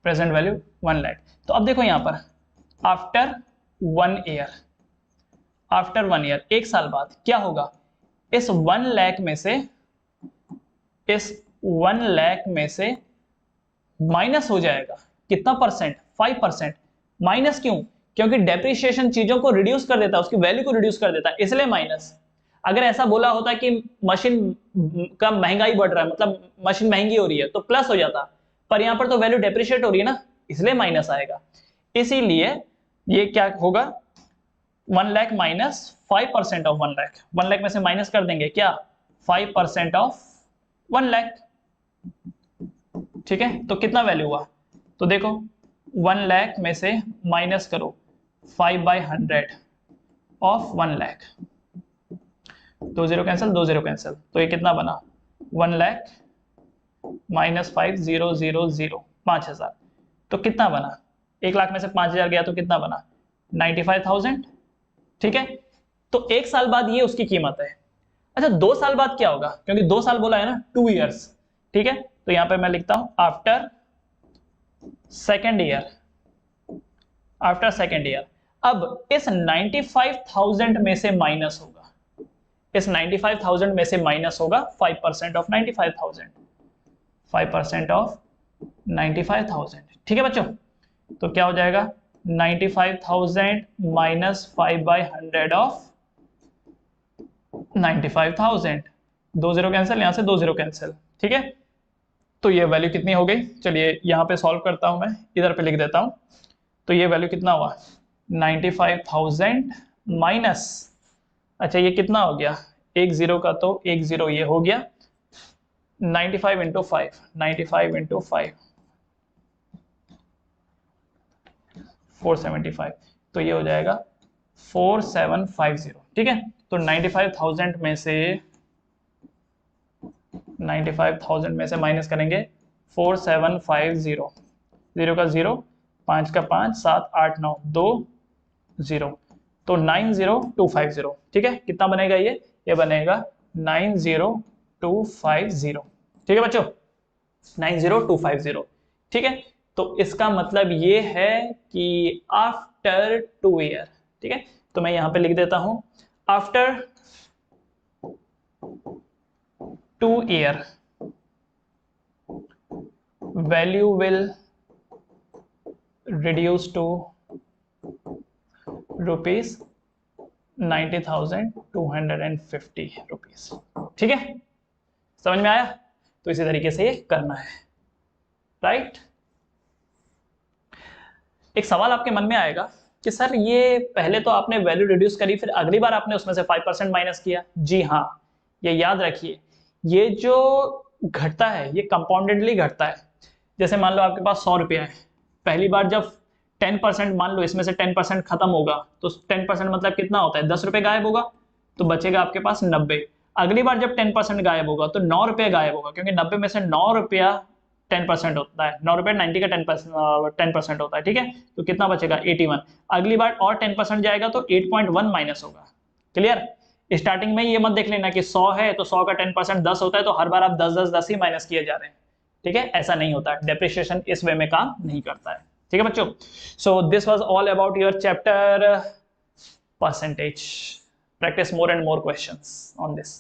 प्रेजेंट वैल्यू 1 लाख। तो अब देखो यहां पर आफ्टर 1 ईयर, आफ्टर 1 ईयर 1 साल बाद क्या होगा, इस 1 लाख में से, इस 1 लाख में से माइनस हो जाएगा कितना परसेंट, 5%। माइनस क्यों, क्योंकि डेप्रिसिएशन चीजों को रिड्यूस कर देता है, उसकी वैल्यू को रिड्यूस कर देता है, इसलिए माइनस। अगर ऐसा बोला होता कि मशीन का महंगाई बढ़ रहा है, मतलब मशीन महंगी हो रही है, तो प्लस हो जाता, पर यहां पर तो वैल्यू डेप्रिशिएट हो रही है ना, इसलिए माइनस आएगा। इसीलिए ये क्या होगा 1 लाख माइनस 5% ऑफ 1 लाख, 1 लाख में से माइनस कर देंगे क्या 5% ऑफ 1 लाख। ठीक है, तो कितना वैल्यू हुआ, तो देखो 1 लाख में से माइनस करो 5/100 ऑफ 1 लाख, 2 0 कैंसिल, 2 0 कैंसिल, तो ये कितना बना 1 लाख माइनस 5 0 0 0 5,000। तो कितना बना, 1 लाख में से 5,000 गया तो कितना बना 95,000। ठीक है, तो 1 साल बाद ये उसकी कीमत है। अच्छा 2 साल बाद क्या होगा, क्योंकि 2 साल बोला है ना 2 ईयर्स। ठीक है, तो यहां पे मैं लिखता हूं after second year, after second year. अब इस 95,000 में से माइनस होगा, इस 95,000 में से माइनस होगा 5% ऑफ 95,000, 5% ऑफ 95,000। ठीक है बच्चों, तो क्या हो जाएगा 95,000 माइनस 5/100 ऑफ 95,000, 2 0 कैंसिल, यहां से 2 0 कैंसिल। ठीक है, तो ये वैल्यू कितनी हो गई, चलिए यहां पे सॉल्व करता हूं मैं, इधर पे लिख देता हूं। तो ये वैल्यू कितना हुआ 95,000 माइनस, अच्छा ये कितना हो गया, 1 0 का तो 1 0 ये हो गया, 95 इंटू 5, 95 इंटू 5 475, तो ये हो जाएगा 4750। ठीक है, तो 95,000 में से, 95,000 में से माइनस करेंगे 4750, 0 का 0, 5 का 5, 7 8 9 2 0, तो 90250। ठीक है, कितना बनेगा ये बनेगा 90250। ठीक है बच्चों, 90250। ठीक है, तो इसका मतलब ये है कि आफ्टर 2 ईयर। ठीक है, तो मैं यहां पे लिख देता हूं after 2 year value will reduce to rupees 90,250 rupees. ठीक है, समझ में आया, तो इसी तरीके से ये करना है, राइट। एक सवाल आपके मन में आएगा कि सर ये पहले तो आपने वैल्यू रिड्यूस करी, फिर अगली बार आपने उसमें से 5% माइनस किया। जी हाँ, ये याद रखिए, ये जो घटता है ये कंपाउंडेडली घटता है। जैसे मान लो आपके पास 100 रुपया है, पहली बार जब 10% मान लो इसमें से 10% खत्म होगा, तो 10% मतलब कितना होता है 10 रुपये गायब होगा, तो बचेगा आपके पास 90। अगली बार जब 10% गायब होगा तो 9 रुपया गायब होगा, क्योंकि 90 में से 9 रुपया 10% होता है, 9 रुपया 90 का 10% होता है, ठीक है। तो कितना बचेगा 81। अगली बार और 10% जाएगा तो 8.1 माइनस होगा। क्लियर। स्टार्टिंग में ये मत देख लेना कि 100 है तो 100 का 10% 10 होता है, तो हर बार आप 10 10 10 ही माइनस किए जा रहे हैं, ठीक है। ऐसा नहीं होता है, डेप्रिसिएशन इस वे में काम नहीं करता है, ठीक है बच्चों। So this was all about your chapter percentage. Practice more and more questions on this.